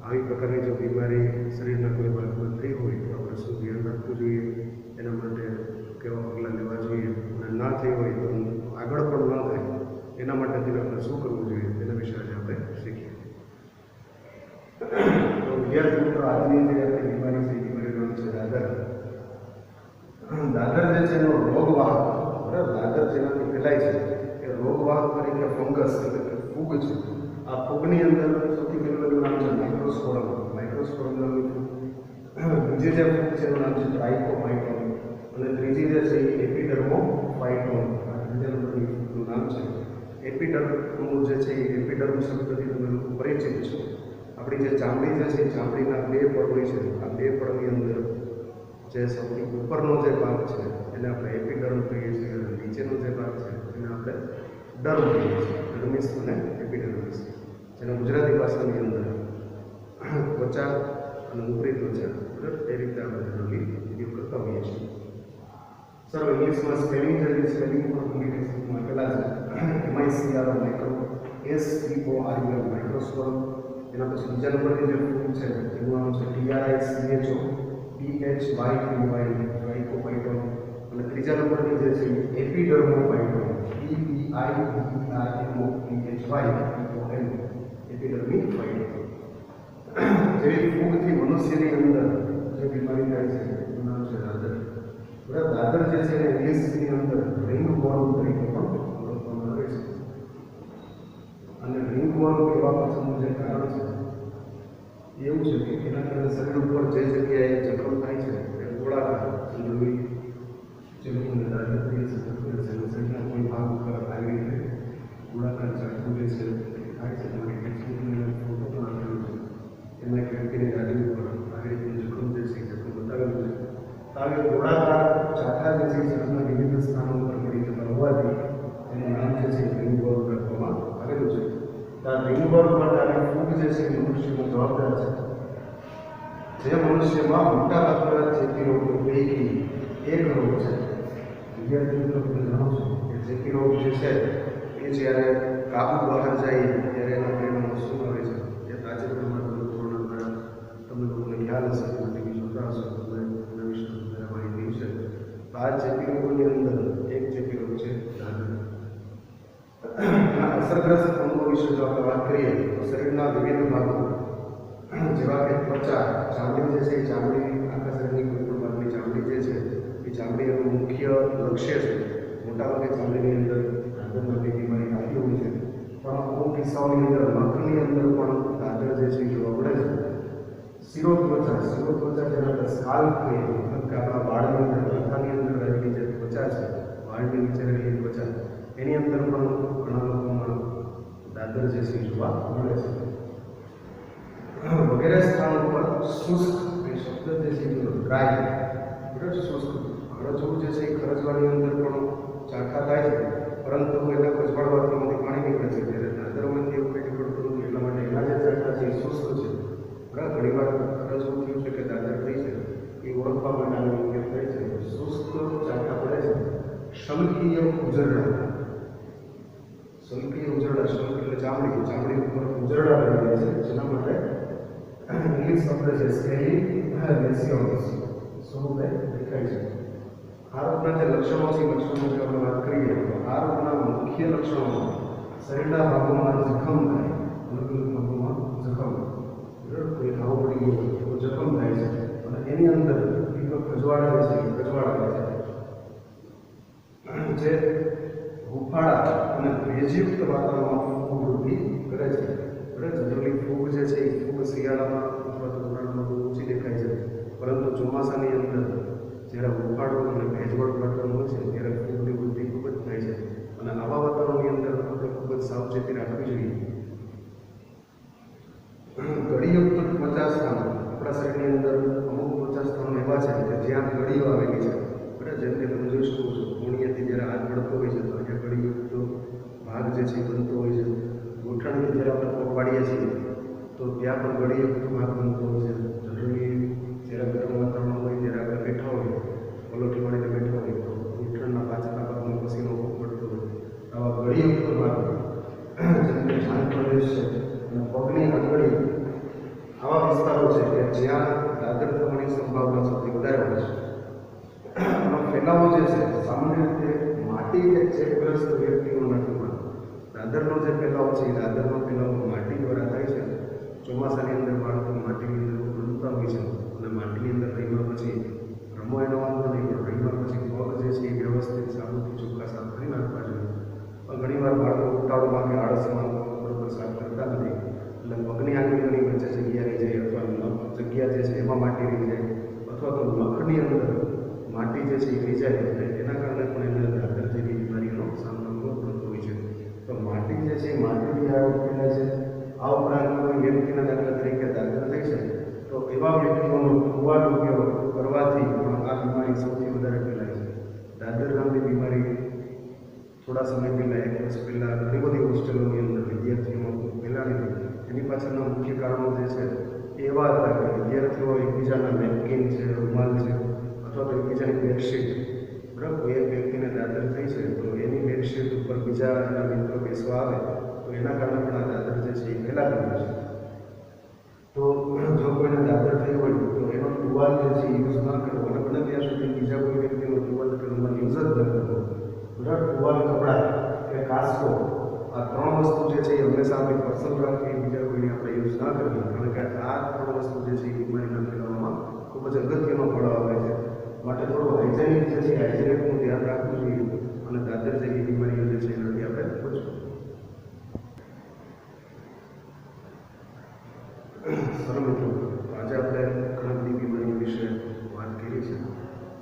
આવી પ્રકારની જો બીમારી શરીરના કોઈ ભાગમાં થઈ હોય તો આપણે શું ધ્યાન રાખવું જોઈએ, એના માટે કેવા પગલાં લેવા જોઈએ, અને ના થઈ હોય તો આગળ પણ ન થાય એના માટે આપણે શું કરવું જોઈએ એના વિશે આજે આપણે શીખીએ. તો વિદ્યાર્થી મિત્રો, આજની જે આપણી બીમારી છે એ બીમારીનું નામ છે દાદર. દાદર જે છે એનો રોગવાહક, બરાબર, દાદર જેનાથી ફેલાય છે એ રોગવાહક તરીકે ફંગસ એટલે કે ફૂગ છે. આ ફૂગની અંદર સૌથી પહેલું નામ છે માઇક્રોસ્પોરમ. માઇક્રોસ્પોરમ નામની ફૂગ. બીજી જે ફૂગ છે એનું નામ છે ટ્રાઇકોમાઇટોન અને ત્રીજી જે છે એ એપિડર્મોફાઇટોન. બીજા નંબરની ફૂગનું નામ છે એપિડર્મ. જે છે એ એપિડર્મ શબ્દથી તમે લોકો પરિચિત છો. આપણી જે ચામડી જે છે એ ચામડીના 2 પડ હોય છે. આ 2 પડની અંદર જે સૌથી ઉપરનો જે ભાગ છે એને આપણે એપિડર્મ કહીએ છીએ અને નીચેનો જે ભાગ છે એને આપણે ડર્મ કહીએ છીએ. ડર્મિસ અને એપિડર્મિસ, જેને ગુજરાતી ભાષાની અંદર ત્વચા અને ઉપરી ત્વચા, બરાબર, એ રીતે આપણે જનરલી ઉપયોગ કરતા હોઈએ છીએ. સર, ઇંગ્લિશમાં સ્પેલિંગ જે સ્પેલિંગ પણ કોમ્યુનિકેશનમાં આપેલા છે. MICR micro SPORM માઇક્રોસ્પોરમ. એના પછી બીજા નંબરની જે ફૂગ છે એનું નામ છે TRICHO ટ્રાઇકોમાઇટોન. અને ત્રીજા નંબરની જે છે એપિડર્મોફાઇટોન EPIDERMOPHYTON એપિડર્મિફાઇટોન. જેવી ફૂગથી મનુષ્યની અંદર જે બીમારી થાય છે એનું નામ છે દાદર. બરાબર, દાદર જે છે ઇંગ્લિશની અંદર રિંગવોર્મ તરીકે પણ ઓળખવામાં આવે છે. અને રિંગવોર્મ એવા પાછળનું જે કારણ છે એવું છે કે એના કારણે શરીર ઉપર જે જગ્યાએ જખમ થાય છે એ ગોળાકાર લોહી જે લોકોને દાદર કહીએ છીએ શરીરના કોઈ ભાગ ઉપર આવી રીતે ગોળાકાર ઝાટકું જે છે થાય છે. ફોટો પણ આપેલો છે. એમાં એક વ્યક્તિની ગાડી ઉપર આવી રીતે જખમ જે છે જખમ બતાવેલું છે. આવી ગોળાકાર ચાઠા જે છે શરીરના વિવિધ સ્થાનો ઉપર પડી જતા હોવાથી એનું નામ જે છે રિંગવોર્મ રાખવામાં આવેલું છે. આ રિંગવોર્મ માટે આવી ફૂગ જે છે મનુષ્યનો જવાબદાર છે. જે મનુષ્યમાં મોટાભાગના ચેપી રોગો પૈકી એક રોગ છે. વિદ્યાર્થી મિત્રો, તમે જાણો છો કે ચેપી રોગ જે છે એ જ્યારે કાબુ બહાર જાય ત્યારે એના પરિણામો શું આવે છે એ તાજેતરમાં તમે લોકોને ખ્યાલ હશે, ટીવી જોતા હશો, તમે એના વિશે વધારે માહિતી છે. આ ચેપી રોગોની અંદર એક ચેપી રોગ છે દાદર. અસરગ્રસ્ત અંગો વિશે જો આપણે વાત કરીએ તો શરીરના વિવિધ ભાગો જેવા કે ત્વચા, ચામડી જે છે એ ચામડી આખા શરીરની કોઈ પણ ભાગની ચામડી જે છે એ ચામડી એનું મુખ્ય લક્ષ્ય છે. મોટાભાગે ચામડીની અંદર દાદર નામની બીમારી આવતી હોય છે, પણ અમુક કિસ્સાઓની અંદર નખની અંદર પણ દાદર જે છે એ જોવા મળે છે. શિરોત્વચા જેને આપણે સ્કાલ્પ કહીએ, મતલબ કે આપણા વાળની અંદર, માથાની અંદર રહેલી જે ત્વચા છે, વાળની નીચે રહેલી ત્વચા, એની અંદર પણ ઘણા લોકોમાં દાદર જે છે જોવા મળે છે. વગેરે સ્થાન ઉપર શુષ્ક એ શબ્દ જે છે એ ડ્રાય બરાબર શુષ્ક ખરજવું જે છે એ ખરજવાની અંદર પણ ઝાંખા થાય છે પરંતુ એને પચવાડવાથી પાણી નીકળે છે ત્યારે દાદરમાંથી એવું કંઈ નીકળતું નથી એટલા માટે એના જે ઝાંખા છે એ શુષ્ક છે બરાબર. ઘણી વાર ખરજવું થયું છે કે દાદર થઈ છે એ ઓળખવા માટે આનો ઉપયોગ થાય છે. શુષ્ક ઝાંખા પડે છે. શલ્કીય ઉજરડા શલ્ક એટલે ચામડી ઉપર ઉજરડા રહેલા છે જેના માટે ઇંગ્લિશ શબ્દ છે સ્કેલી લેસિયોન્સ સ્વરૂપે દેખાય છે. આ રોગના જે લક્ષણો છે લક્ષણોની આપણે વાત કરીએ તો આ રોગના મુખ્ય લક્ષણો શરીરના ભાગોમાં જખમ થાય અલગ અલગ ભાગોમાં જખમ કોઈ ઘાવ પડી ગયો તો જખમ થાય છે અને એની અંદર ખજવાડા જે છે ખજવાડા થાય છે જે હુફાળા અને ભેજયુક્ત વાતાવરણમાં ફૂગ વૃદ્ધિ કરે છે. બરાબર. જનરલી ફૂગ જે છે એ ફૂગ શિયાળામાં અથવા તો ઉનાળામાં બહુ ઓછી દેખાય છે પરંતુ ચોમાસાની અંદર જ્યારે હુફાળો અને ભેજવાળું વાતાવરણ હોય છે ત્યારે ફૂગની વૃદ્ધિ ખૂબ જ થાય છે અને આવા વાતાવરણની અંદર આપણે ખૂબ જ સાવચેતી રાખવી જોઈએ. ગળીયુક્ત ત્વચા સ્થાન આપણા શરીરની અંદર અમુક ત્વચા સ્થાનો એવા છે કે જ્યાં ગળીઓ આવેલી છે બરાબર. જેમ કે તમે જોઈ શકો છો કોણીએથી જ્યારે હાથ પડતો હોય છે તો અહીંયા ગળીયુક્ત ભાગ જે છે બનતો હોય છે. ગોઠણથી જ્યારે આપણે પગ પાડીએ છીએ તો ત્યાં પણ ગળીયુક્ત ભાગ બનતો હોય છે. જનરલી જ્યારે ગરમ વાતાવરણ હોય ત્યારે આપણે બેઠા હોઈએ પલોઠી વાળીને બેઠા હોઈએ તો ગોઠણના પાછળના ભાગમાં પસીનો પડતો હોય આવા ગળીયુક્ત ભાગ જેમ કે જાંઘ પ્રદેશ છે અને પગની આંગળી આવા વિસ્તારો છે કે જ્યાં દાદર થવાની સંભાવના સૌથી વધારે હોય છે. આનો ફેલાવો જે છે સામાન્ય રીતે માટી કે ચેપગ્રસ્ત વ્યક્તિઓ નથી મળતો. દાદરનો જે ફેલાવો છે એ દાદરનો ફેલાવો માટી દ્વારા થાય છે. ચોમાસાની અંદર બાળકો માટીની અંદર રમતા હોય છે અને માટીની અંદર રહીમાં પછી રમો એનો વાંધો નહીં પણ રહીમાં પછી પગ જે છે એ વ્યવસ્થિત સાબુથી ચોખ્ખા સાફ કરી નાખવા જોઈએ. પણ ઘણીવાર બાળકો ઉતાવળમાં કે આળસમાં બરોબર સાફ કરતા નથી એટલે પગની આંગળીઓની વચ્ચે જગ્યા રહી જાય અથવા જગ્યા જે છે એમાં માટી રહી જાય અથવા તો નખની અંદર માટી જે છે એ રહી જાય એના કારણે પણ એને દાદર જેવી બીમારીઓનો સામનો કરવો પડતો હોય છે. તો માટી જે છે એ માટીની આ ફેલાય છે. આ ઉપરાંત કોઈ વ્યક્તિના દાખલા તરીકે દાદર થઈ છે તો એવા વ્યક્તિઓનો ખુવાડ ઉપયોગ કરવાથી પણ આ બીમારી સૌથી વધારે ફેલાય છે. દાદર નામની બીમારી થોડા સમય પહેલાં 1 વર્ષ પહેલાં ઘણી બધી હોસ્ટેલોની અંદર વિદ્યાર્થીઓમાં ફેલાણી હતી. એની પાછળના મુખ્ય કારણો જે છે એ એવા હતા કે વિદ્યાર્થીઓ એકબીજાના નેપકિન છે રૂમાલ છે અથવા તો એકબીજાની બેડશીટ બરાબર કોઈ એક વ્યક્તિને દાદર થઈ છે તો એની બેડશીટ ઉપર બીજા એના મિત્રો બેસવા આવે તો એના કારણે પણ આ દાદર જે છે એ ફેલાતી હોય છે. તો જો કોઈને દાદર થઈ હોય તો એનો ટુવાલ જે છે એ યુઝ ના કરવો અને બને ત્યાં સુધી બીજા કોઈ વ્યક્તિનો ટુવાલ કે રૂમાલ યુઝ જ ન કરવો. બરાબર. ટુવાલ કપડાં કે કાસ્કો આ 3 વસ્તુ જે છે એ હંમેશા આપણી પર્સનલ રાખવી બીજા કોઈને આપણે યુઝ ના કરવી કારણ કે આ 3 વસ્તુ જે છે એ બીમારીના ફેલાવામાં ખૂબ જ અગત્યનો ફાળો આવે છે. માટે થોડું હાઇજેનિક જે છે હાઇજેનિકનું ધ્યાન રાખવું જોઈએ અને દાદર જેવી બીમારીઓ જે છે એનાથી આપણે બચવું. સરળ મિત્રો આજે આપણે ઘણી બધી બીમારીઓ વિશે વાત કરી છે.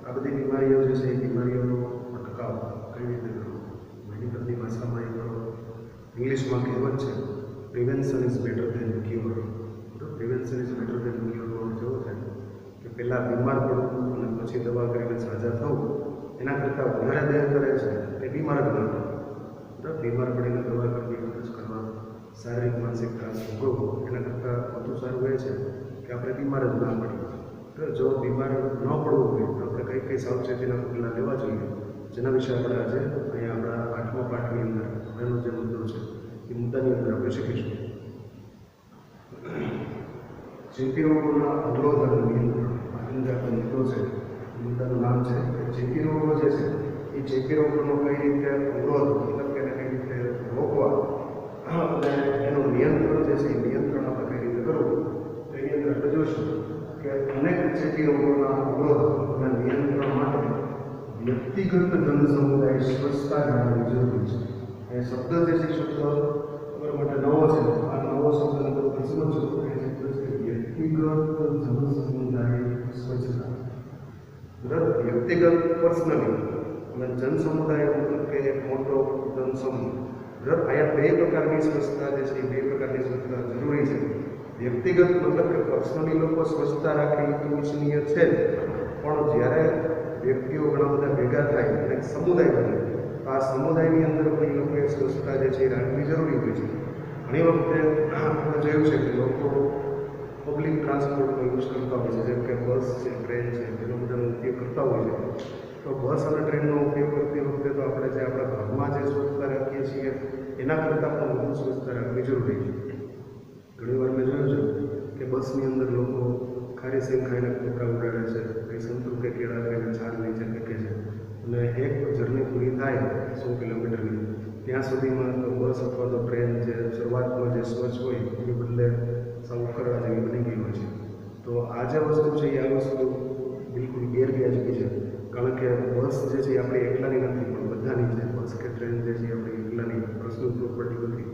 આ બધી બીમારીઓ જે છે એ બીમારીઓનો અટકાવ કઈ રીતે કરવો મેડિકલની ભાષામાં એક ઇંગ્લિશમાં કહેવત છે prevention is better than cure. Prevention is better than ક્યોરનો અર્થ એવો થાય કે પહેલાં બીમાર પડવું અને પછી દવા કરીને સાજા થવું એના કરતાં વધારે દેહ કરે છે એ બીમાર જ ન થવું. બરાબર. બીમાર પડીને દવા કરવી ખર્ચ કરવા શારીરિક માનસિક ત્રાસ ભોગવવો એના કરતાં વધુ સારું એ છે કે આપણે બીમાર જ ના પડીએ. જો બીમાર ન પડવું હોય તો આપણે કઈ કઈ સાવચેતીના પગલાં લેવા જોઈએ જેના વિશે આપણે આજે અહીંયા આપણા 8મા પાઠની અંદર એનો જે મુદ્દો છે એ મુદ્દાની અંદર આપણે શીખીશું. ચેપી રોગોના અવરોધન નિયંત્રણ આનો જે આપણો મુદ્દો છે મુદ્દાનું નામ છે ચેપી રોગો જે છે એ ચેપી રોગોનો કઈ રીતે અવરોધ મતલબ કે એને કઈ રીતે રોકવા અને એનું નિયંત્રણ જે છે એ નિયંત્રણ આપણે કઈ રીતે કરવું તો એની અંદર આપણે જોઈશું કે અનેક ચેપી રોગોના અવરોધ અને નિયંત્રણ માટે વ્યક્તિગત જનસમુદાય સ્વચ્છતા જાળવવી જરૂરી છે. એ શબ્દ જે છે શબ્દ તમારા માટે નવો છે. આ નવો શબ્દ તમે સમજો એ શબ્દ છે વ્યક્તિગત જનસમુદાય સ્વચ્છતા. બરાબર. વ્યક્તિગત પર્સનલી અને જનસમુદાય મતલબ કે એક મોટો જનસમૂહ બરાબર. અહીંયા બે પ્રકારની સ્વચ્છતા જે છે એ બે પ્રકારની સ્વચ્છતા જરૂરી છે. વ્યક્તિગત મતલબ કે પર્સનલી લોકો સ્વચ્છતા રાખે એ તો ઇચ્છનીય છે જ, પણ જ્યારે વ્યક્તિઓ ઘણા બધા ભેગા થાય અને એક સમુદાય બને તો આ સમુદાયની અંદર પણ એ લોકોએ સ્વચ્છતા જે છે એ રાખવી જરૂરી હોય છે. ઘણી વખતે આપણે જોયું છે કે લોકો પબ્લિક ટ્રાન્સપોર્ટનો યુઝ કરતા હોય છે, જેમ કે બસ છે, ટ્રેન છે, તેનો બધાનો ઉપયોગ કરતા હોય છે. તો બસ અને ટ્રેનનો ઉપયોગ કરતી વખતે તો આપણે જે આપણા ઘરમાં જે સ્વચ્છતા રાખીએ છીએ એના કરતાં પણ વધુ સ્વચ્છતા રાખવી જરૂરી છે. ઘણી વાર મેં જોયું છે કે બસની અંદર લોકો ખારી સેમ ખાઈને કપડાં ઉડાડે છે, કંઈ સંતરું કે કેળા ખાઈને ઝાડ નીચે ફેંકે છે, અને એક જર્ની પૂરી થાય 100 કિલોમીટરની ત્યાં સુધીમાં તો બસ અથવા તો ટ્રેન જે શરૂઆતમાં જે સ્વચ્છ હોય એની બદલે સાવ ઉકરડા જેવી બની ગઈ હોય છે. તો આ જે વસ્તુ છે એ આ વસ્તુ બિલકુલ ગેરવ્યાજબી છે, કારણ કે બસ જે છે એ આપણી એકલાની નથી, પણ બધાની છે. બસ કે ટ્રેન જે છે એ આપણી એકલાની પર્સનલ પ્રોપર્ટી નથી,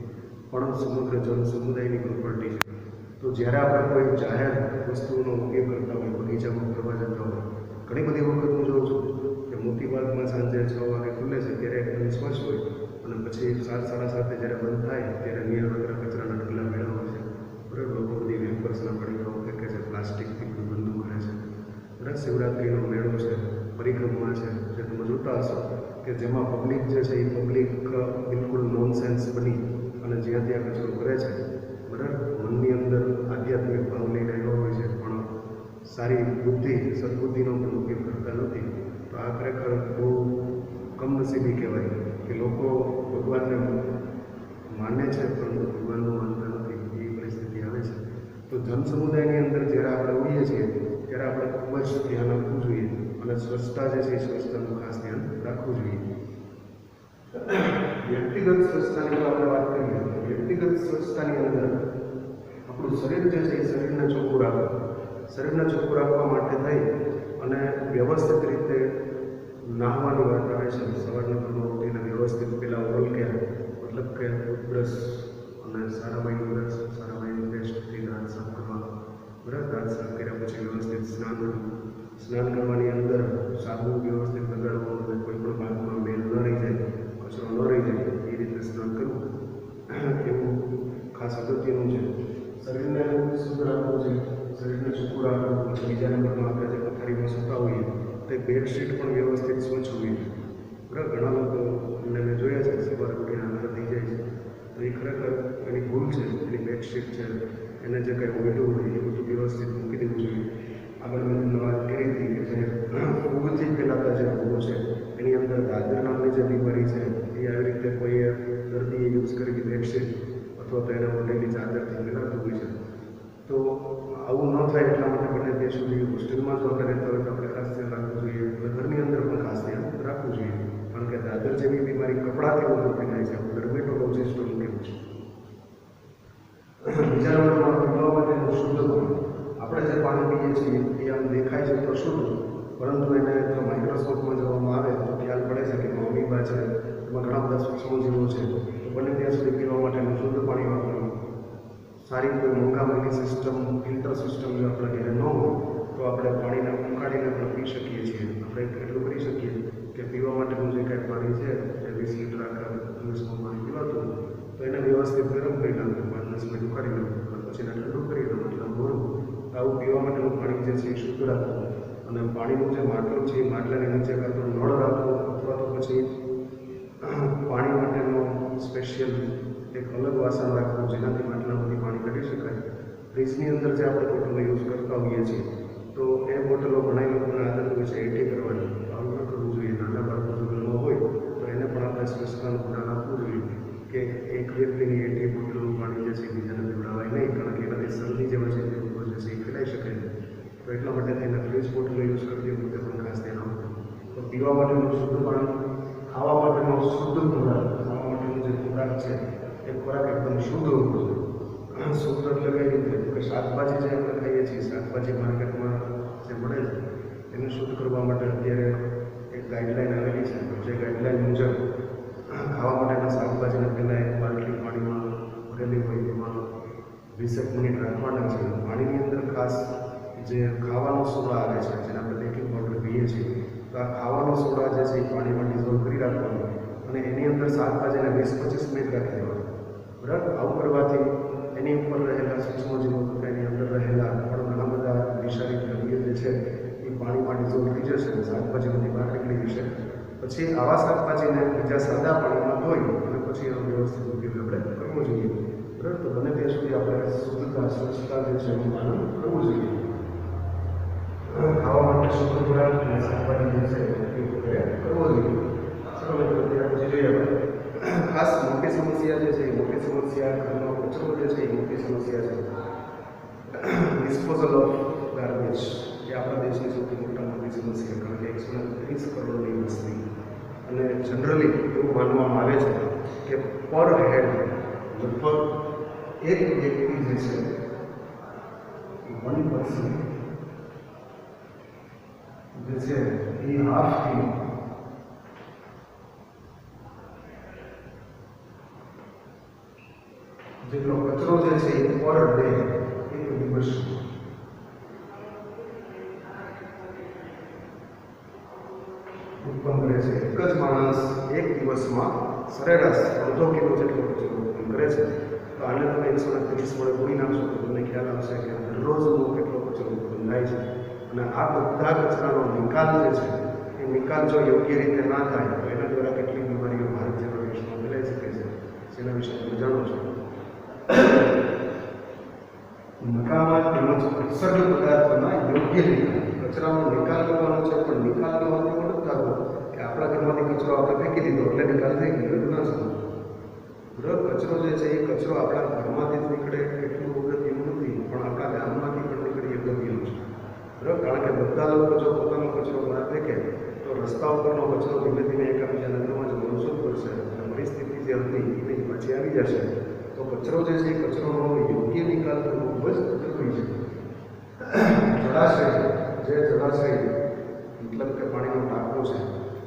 પણ સમગ્ર જન સમુદાયની પ્રોપર્ટી છે. તો જ્યારે આપણે કોઈ જાહેર વસ્તુનો ઉપયોગ કરતા હોય, બગીચામાં ફરવા જતા હોય, ઘણી બધી વખત હું જોઉં છું કે મોતી બાગમાં સાંજે 6 વાગે ખુલે છે ત્યારે એકદમ સ્વચ્છ હોય, અને પછી 7, 7:30 જ્યારે બંધ થાય ત્યારે નિયર કચરાના ઢગલા મેળા હોય છે. બરાબર. લોકો બધી વેપર્સના પડીકાઓ ફેંકે છે, પ્લાસ્ટિકથી બંધ કરે છે. બરાબર. શિવરાત્રિનો મેળો છે, પરિક્રમા છે, જે તમે જોતા હશો કે જેમાં પબ્લિક જે છે એ પબ્લિક બિલકુલ નોનસેન્સ બની અને જ્યાં ત્યાં કચરો કરે છે. બરાબર. મનની અંદર આધ્યાત્મિક ભાવ લઈને આવ્યો હોય છે, પણ સારી બુદ્ધિ સદબુદ્ધિનો પણ ઉપયોગ કરતા નથી. તો આ ખરેખર બહુ કમનસીબી કહેવાય કે લોકો ભગવાનને માને છે પરંતુ ભગવાનનું માનતા નથી, એ પરિસ્થિતિ આવે છે. તો જન સમુદાયની અંદર જ્યારે આપણે હોઈએ છીએ ત્યારે આપણે ખૂબ જ ધ્યાન આપવું જોઈએ, અને સ્વચ્છતા જે છે એ સ્વચ્છતાનું ખાસ ધ્યાન રાખવું જોઈએ. વ્યક્તિગત સ્વચ્છતાની જો આપણે વાત કરીએ તો વ્યક્તિગત સ્વચ્છતાની અંદર આપણું શરીર જે છે એ શરીરને ચોખ્ખું રાખવું, શરીરને ચોખ્ખું રાખવા માટે થઈ અને વ્યવસ્થિત રીતે નાહવાની વાત આવે છે. સવારના ઘરમાં ઉઠીને વ્યવસ્થિત પહેલાં ઓરલ કેર મતલબ કે ટૂથબ્રશ અને સારા પાણીનો બ્રશ, સારા પાણીની પેસ્ટથી દાંત સાફ કરવા. બરાબર. દાંત સાફ કર્યા પછી વ્યવસ્થિત સ્નાન કરવું. સ્નાન કરવાની અંદર સાબુ વ્યવસ્થિત લગાડવાનું, કોઈ પણ ભાગમાં મેલ ન રહી જાય, કચરો ન રહી જાય, એ રીતે સ્નાન કરવું એવું ખાસ અગત્યનું છે. શરીરને શુદ્ધ રાખવું છે, શરીરને ચોખ્ખું રાખવું. પછી બીજા નંબરમાં આપણે જે પથારીમાં સૂતા હોઈએ તે બેડશીટ પણ વ્યવસ્થિત સ્વચ્છ હોવી જોઈએ. બરાબર. ઘણા લોકો મેં જોયા છે સવારે ઉઠીને આંખા થઈ જાય છે, તો એ ખરેખર એની ભૂલ છે. એની બેડશીટ છે એને જે કંઈ ઓઢવું હોય એ બધું વ્યવસ્થિત મૂકી દેવું જોઈએ. આગળ મેં તમને વાત કરી હતી કે જે ફૂગથી ફેલાતા જે રોગો છે એની અંદર દાદર નામની જે બીમારી છે એ આવી રીતે કોઈ દર્દીએ યુઝ કરેલી બેડશીટ અથવા તો એને ઓઢેલી ચાદરથી ફેલાતું હોય છે. તો આવું ન થાય એટલા માટે બને ત્યાં સુધી હોસ્ટેલમાં જો આપણે રહેતા હોય તો આપણે ખાસ ધ્યાન રાખવું જોઈએ, અને ઘરની અંદર પણ ખાસ ધ્યાન રાખવું જોઈએ, કારણ કે દાદર જેવી બીમારી કપડાથી વધુ ફેલાય છે. ડર્મેટોલોજિસ્ટોનું કહેવું છે. બીજા નંબરમાં પીવા માટેનું શુદ્ધ પાણી. આપણે જે પાણી પીએ છીએ એ આમ દેખાય છે તો શુદ્ધ, પરંતુ એને જો માઇક્રોસ્કોપમાં જોવામાં આવે તો ખ્યાલ પડે છે કે અમીબા છે, એમાં ઘણા બધા સૂક્ષ્મજીવો છે. તો બને ત્યાં સુધી પીવા માટેનું શુદ્ધ પાણી વાપરવું. સારી કોઈ મોંઘામાંની સિસ્ટમ, ફિલ્ટર સિસ્ટમ જો આપણા ઘરે ન હોય તો આપણે પાણીને ઉકાળીને પણ પી શકીએ છીએ. આપણે એટલું કરી શકીએ કે પીવા માટેનું જે કાંઈ પાણી છે જે 20 લીટર આખા દિવસમાં પાણી પીવાતું તો એને વ્યવસ્થિત ગરમ કરી નાખવું, 5-10 મિનિટ ઉકાળી નાખવું, અને પછી એને ઠંડુ કરી નાખવું, એટલે મોરું. આવું પીવા માટેનું પાણી જે છે એ શુદ્ધ રાખવું. અને પાણીનું જે માટલું છે એ માટલાની નીચે કાં તો નળ રાખવું, અથવા તો પછી પાણી માટેનો સ્પેશિયલ એક અલગ વાસણ રાખવું જેનાથી માટલામાંથી પાણી કાઢી શકાય. ફ્રીજની અંદર જે આપણે બોટલો યુઝ કરતા હોઈએ છીએ તો એ બોટલો ઘણા લોકોને આદત હોય છે એટી કરવાની. આવું ન કરવું જોઈએ. નાના બાળકો જો ઘરમાં હોય તો એને પણ આપણે સ્વચ્છતાનું ધ્યાન આપવું જોઈએ કે એક વ્યક્તિની એટી બોટલનું પાણી જે છે બીજાને પીવડાવાય નહીં, કારણ કે એનાથી શરદી જેવા છે જે રોગો જે છે એ ફેલાઈ શકે છે. તો એટલા માટે થઈને ફ્રીજ બોટલો યુઝ કરતી વખતે પણ ખાસ ધ્યાન આપવું. તો પીવા માટેનું શુદ્ધ પાણી, ખાવા માટેનો શુદ્ધ ખોરાક. ખાવા માટેનો જે ખોરાક છે એ ખોરાક એકદમ શુદ્ધ હોવો જોઈએ. શુદ્ધ એટલે કઈ રીતે કે શાકભાજી જે આપણે ખાઈએ છીએ, શાકભાજી માર્કેટમાં જે મળે છે એને શુદ્ધ કરવા માટે અત્યારે એક ગાઈડલાઈન આવેલી છે. જે ગાઈડલાઈન મુજબ ખાવા માટેના શાકભાજીને પહેલાં એક બાટલી પાણીમાં ભરેલી હોય એમાં 20 મિનિટ રાખવાના છે. પાણીની અંદર ખાસ જે ખાવાનો સોડા આવે છે જેને આપણે બેકિંગ પાવડર કહીએ છીએ, તો આ ખાવાનો સોડા જે છે એ પાણીમાં ડિઝોલ્વ કરી રાખવાનો, અને એની અંદર શાકભાજીને 20-25 મિનિટ રાખી દેવાના. બરાબર? આવું કરવાથી એની ઉપર રહેલા સૂક્ષ્મજીવો તથા એની અંદર રહેલા પણ ઘણા બધા વિષારી દ્રવ્યો જે છે એ પાણીમાં ડિઝોલ્વ થઈ જશે અને શાકભાજીમાંથી બહાર નીકળી જશે. પછી આવા શાકભાજીને બીજા સાદા પાણીમાં ધોઈ અને પછી એનો વ્યવસ્થિત ઉપયોગ આપણે કરવો જોઈએ. બરાબર? તો બને ત્યાં સુધી આપણે શુદ્ધતા સ્વચ્છતા જે છે એનું પાલન કરવું જોઈએ. ખાવા માટે શુદ્ધ ખોરાક અને શાકભાજી જે છે એ ઉપયોગ કરવો જોઈએ. ચાલો મિત્રો, ત્યાર પછી જોઈએ આપણે ખાસ મોટી સમસ્યા જે છે એ મોટી સમસ્યા ઘરનો કચરો જે છે એ મોટી સમસ્યા છે. ડિસ્પોઝલ ઓફ ગાર્બેજ એ આપણા દેશની સૌથી મોટી સમસ્યા, કારણ કે 130 કરોડની વસ્તી અને જનરલી એવું માનવામાં આવે છે કે પર હેડ લગભગ એક વ્યક્તિ જે છે 1% જે છે એ હાફથી જેટલો કચરો જે છે એ પર ડે એક દિવસ ઉત્પન્ન કરે છે. એક જ માણસ એક દિવસમાં સરેરાશ 100 કિલો જેટલો કચરો ઉત્પન્ન કરે છે. તો આને તમે 130 વડે ગુણી નાખશો તો તમને ખ્યાલ આવશે કે દરરોજનો કેટલો કચરો ઉત્પન્ન થાય છે. અને આ બધા કચરાનો નિકાલ જે છે એ નિકાલ જો યોગ્ય રીતે ના થાય તો એના દ્વારા કેટલી બીમારીઓ ભારત જેવા દેશમાં ફેલાઈ શકે છે, જેના વિશે તમે જાણો છો. નકામા તેમજ ઉત્સર્ગ પદાર્થોના યોગ્ય નિકાલ, કચરાનો નિકાલ કરવાનો છે, પણ નિકાલનો અર્થ એવો નથી થતો કે આપણા ઘરમાંથી કચરો આપણે ફેંકી દીધો એટલે નિકાલ થઈ ગયો, એવું ના સમજો. બરાબર? કચરો જે છે એ કચરો આપણા ઘરમાંથી જ નીકળે એટલું અગત્યનું નથી, પણ આપણા ગામમાંથી પણ નીકળે અગત્યનું છે. બરાબર? કારણ કે બધા લોકો જો પોતાનો કચરો બહાર ફેંકે તો રસ્તા ઉપરનો કચરો ધીમે ધીમે એકાબીજાના ઘરમાં જ મનસૂખ કરશે અને પરિસ્થિતિ જે હતી એ પાછી આવી જશે. તો કચરો જે છે એ કચરોનો યોગ્ય નિકાલ કરવો ખૂબ જ જરૂરી છે. જળાશય જે જળાશય મતલબ કે પાણીનો ટાંકો છે.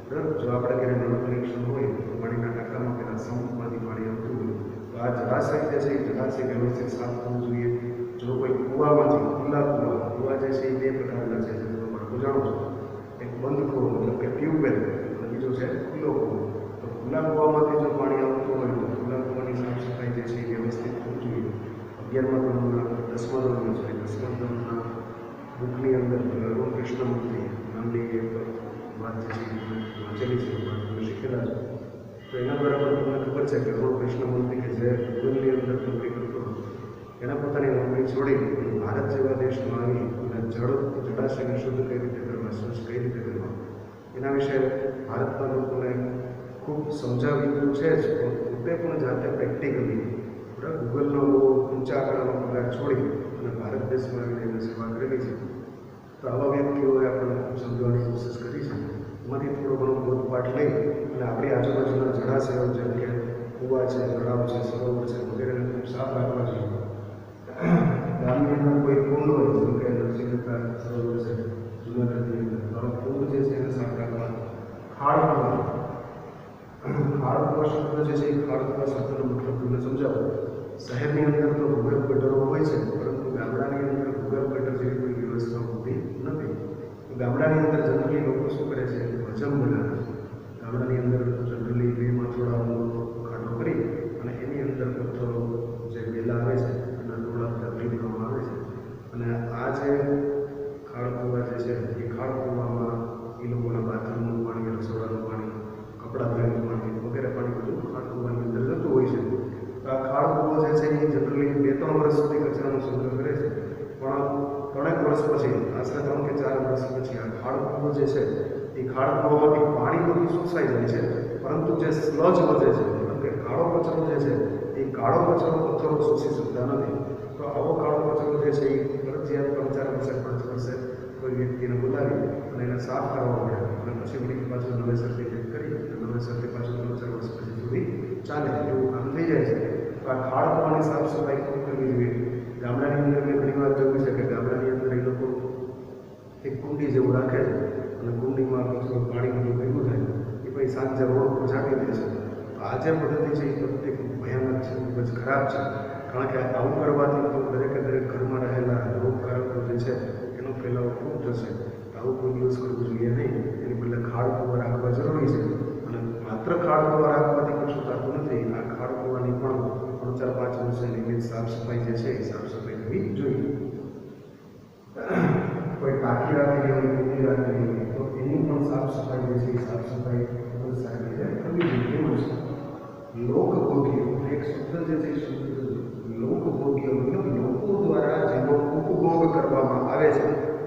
બરાબર? જો આપણે ક્યાંય નળ કનેક્શન હોય તો પાણીના ટાંકામાં પહેલાં સંપમાંથી પાણી આવતું હોય તો આ જળાશય જે છે એ જળાશય વ્યવસ્થિત સાફ થવું જોઈએ. જો કોઈ કૂવામાંથી કૂવા જે છે એ બે પ્રકારના છે, જે તમે બાળકો જાણો છો. એક બંધ કૂવો મતલબ કે ટ્યુબવેલ અને બીજો છે ખુલ્લો કૂવો. તો ખુલ્લા કૂવામાંથી જો પાણી આવતું હોય તો ખુલ્લા કૂવાની સાફ સફાઈ જે છે એ વ્યવસ્થિત થવું જોઈએ. 11મા ધોરણના 10મા ધોરણના છે 10મા ધોરણના બુકની અંદર ભગવાન કૃષ્ણમૂર્તિ નામની એક વાત જે છે વાંચેલી છે, તમે શીખેલા છો. તો એના બરાબર તમને ખબર છે કે ભગવાન કૃષ્ણમૂર્તિ કે જે ગૂગલની અંદર નોકરી કરતો હતો, એણે પોતાની નોકરી છોડી ભારત જેવા દેશમાં આવી અને જળાશયને શુદ્ધ કઈ રીતે કરવા, સ્વચ્છ કઈ રીતે કરવા એના વિશે ભારતના લોકોને ખૂબ સમજાવી દીધું છે જ, પણ પોતે પણ જાતે પ્રેક્ટિકલી બરાબર ગૂગલનો બહુ ઊંચા આંકડાનો પગાર છોડી અને ભારત દેશમાં આવીને એને સેવા કરેલી છે. તો આવા વ્યક્તિઓએ આપણને ખૂબ સમજવાની કોશિશ કરી છે. એમાંથી થોડો ઘણો બોધપાઠ લઈ અને આપણી આજુબાજુના જળાશયો જેમ કે કૂવા છે, તળાવ છે, સરોવર છે વગેરેને ખૂબ સાફ રાખવા જોઈએ. ગામની અંદર કોઈ કુંડ હોય જેમ કે નરસિંહતા સરોવર છે, જૂનાગઢની અંદર તો કુંડ જે છે એને સાફ રાખવા. ખાડ કૂવા શબ્દ જે છે એ ખાડ કૂવા શબ્દનો મતલબ તમને સમજાવો. શહેરની અંદર તો ભૂગર્ભ ગટરો હોય છે, પરંતુ ગામડાની અંદર ભૂગર્ભ ગટર જેવી કોઈ વ્યવસ્થા હોતી નથી. તો ગામડાની અંદર જનરલી લોકો શું કરે છે, ભજમ બનાવે છે. ગામડાની અંદર જનરલી 2 માથોડાઓનો ખાડો કરી અને એની અંદર પથ્થરો જે વેલા આવે છે એના ટોળા બધા ભરી દેવામાં આવે છે. અને આ જે ખાડ કૂવા જે છે એ ખાડ કૂવામાં એ લોકોના બાથરૂમનું પાણી, રસોડાનું પાણી, કપડાં ધોવાનું પાણી વગેરે પાણી બધું ખાડ કૂવાની અંદર જતું હોય છે. તો આ ખાડ કૂવો જે છે એ જનરલી 2-3 વર્ષ સુધી કચરાનો સંગ્રહ કરે છે, પણ 3 વર્ષ પછી, આશરે 3 કે 4 વર્ષ પછી આ ખાડ કૂવો જે છે એ ખાડ કૂવામાંથી પાણી બધું સુસાઈ જાય છે, પરંતુ જે સ્લજ વધે છે મતલબ કે કાળો કચરો જે છે એ કાળો કચરો પથ્થરો શોષી શકતા નથી. તો આવો કાળો કચરો જે છે એ ફરજિયાત 3-4 વર્ષે 5 વર્ષે કોઈ વ્યક્તિને બોલાવી અને એને સાફ કરવા પડે અને પછી વળી પાછું નવેસરથી ચેક કરી નવેસરથી પાછું 3-4 વર્ષ પછી સુધી ચાલે એવું કામ થઈ જાય છે. તો આ ખાડ કૂવાની સાફ સફાઈ ખૂબ કરવી જોઈએ. ગામડાની અંદર મેં ઘણી વાર જોયું છે કે ગામડાની અંદર એ લોકો એક કુંડી જેવું રાખે છે અને કુંડીમાં કચરો પાણી બધું ભેગું થાય એ પછી સાંજે રોડ પર છાંટી દે છે. તો આ જે પદ્ધતિ છે એ પદ્ધતિ ખૂબ ભયાનક છે, ખૂબ જ ખરાબ છે. કારણ કે આવું કરવાથી તો દરેકે દરેક ઘરમાં રહેલા રોગકારકો જે છે એનો ફેલાવો ખૂબ થશે. આવું કોઈ દિવસ કરવું જોઈએ નહીં. એની બદલે ખાડ કૂવા રાખવા જરૂરી છે અને માત્ર ખાડ કૂવા ટાંકી રાખેલી હોય કુંડી રાખેલી હોય તો એની પણ સાફ સફાઈ જે છે એ સાફ સફાઈ ખૂબ જ સારી રીતે કરવી જોઈએ. એમ છે લોકભોગ્ય એક શબ્દ જે છે એ શબ્દ લોકભોગ્ય મતલબ લોકો દ્વારા જેનો ઉપભોગ કરવામાં આવે છે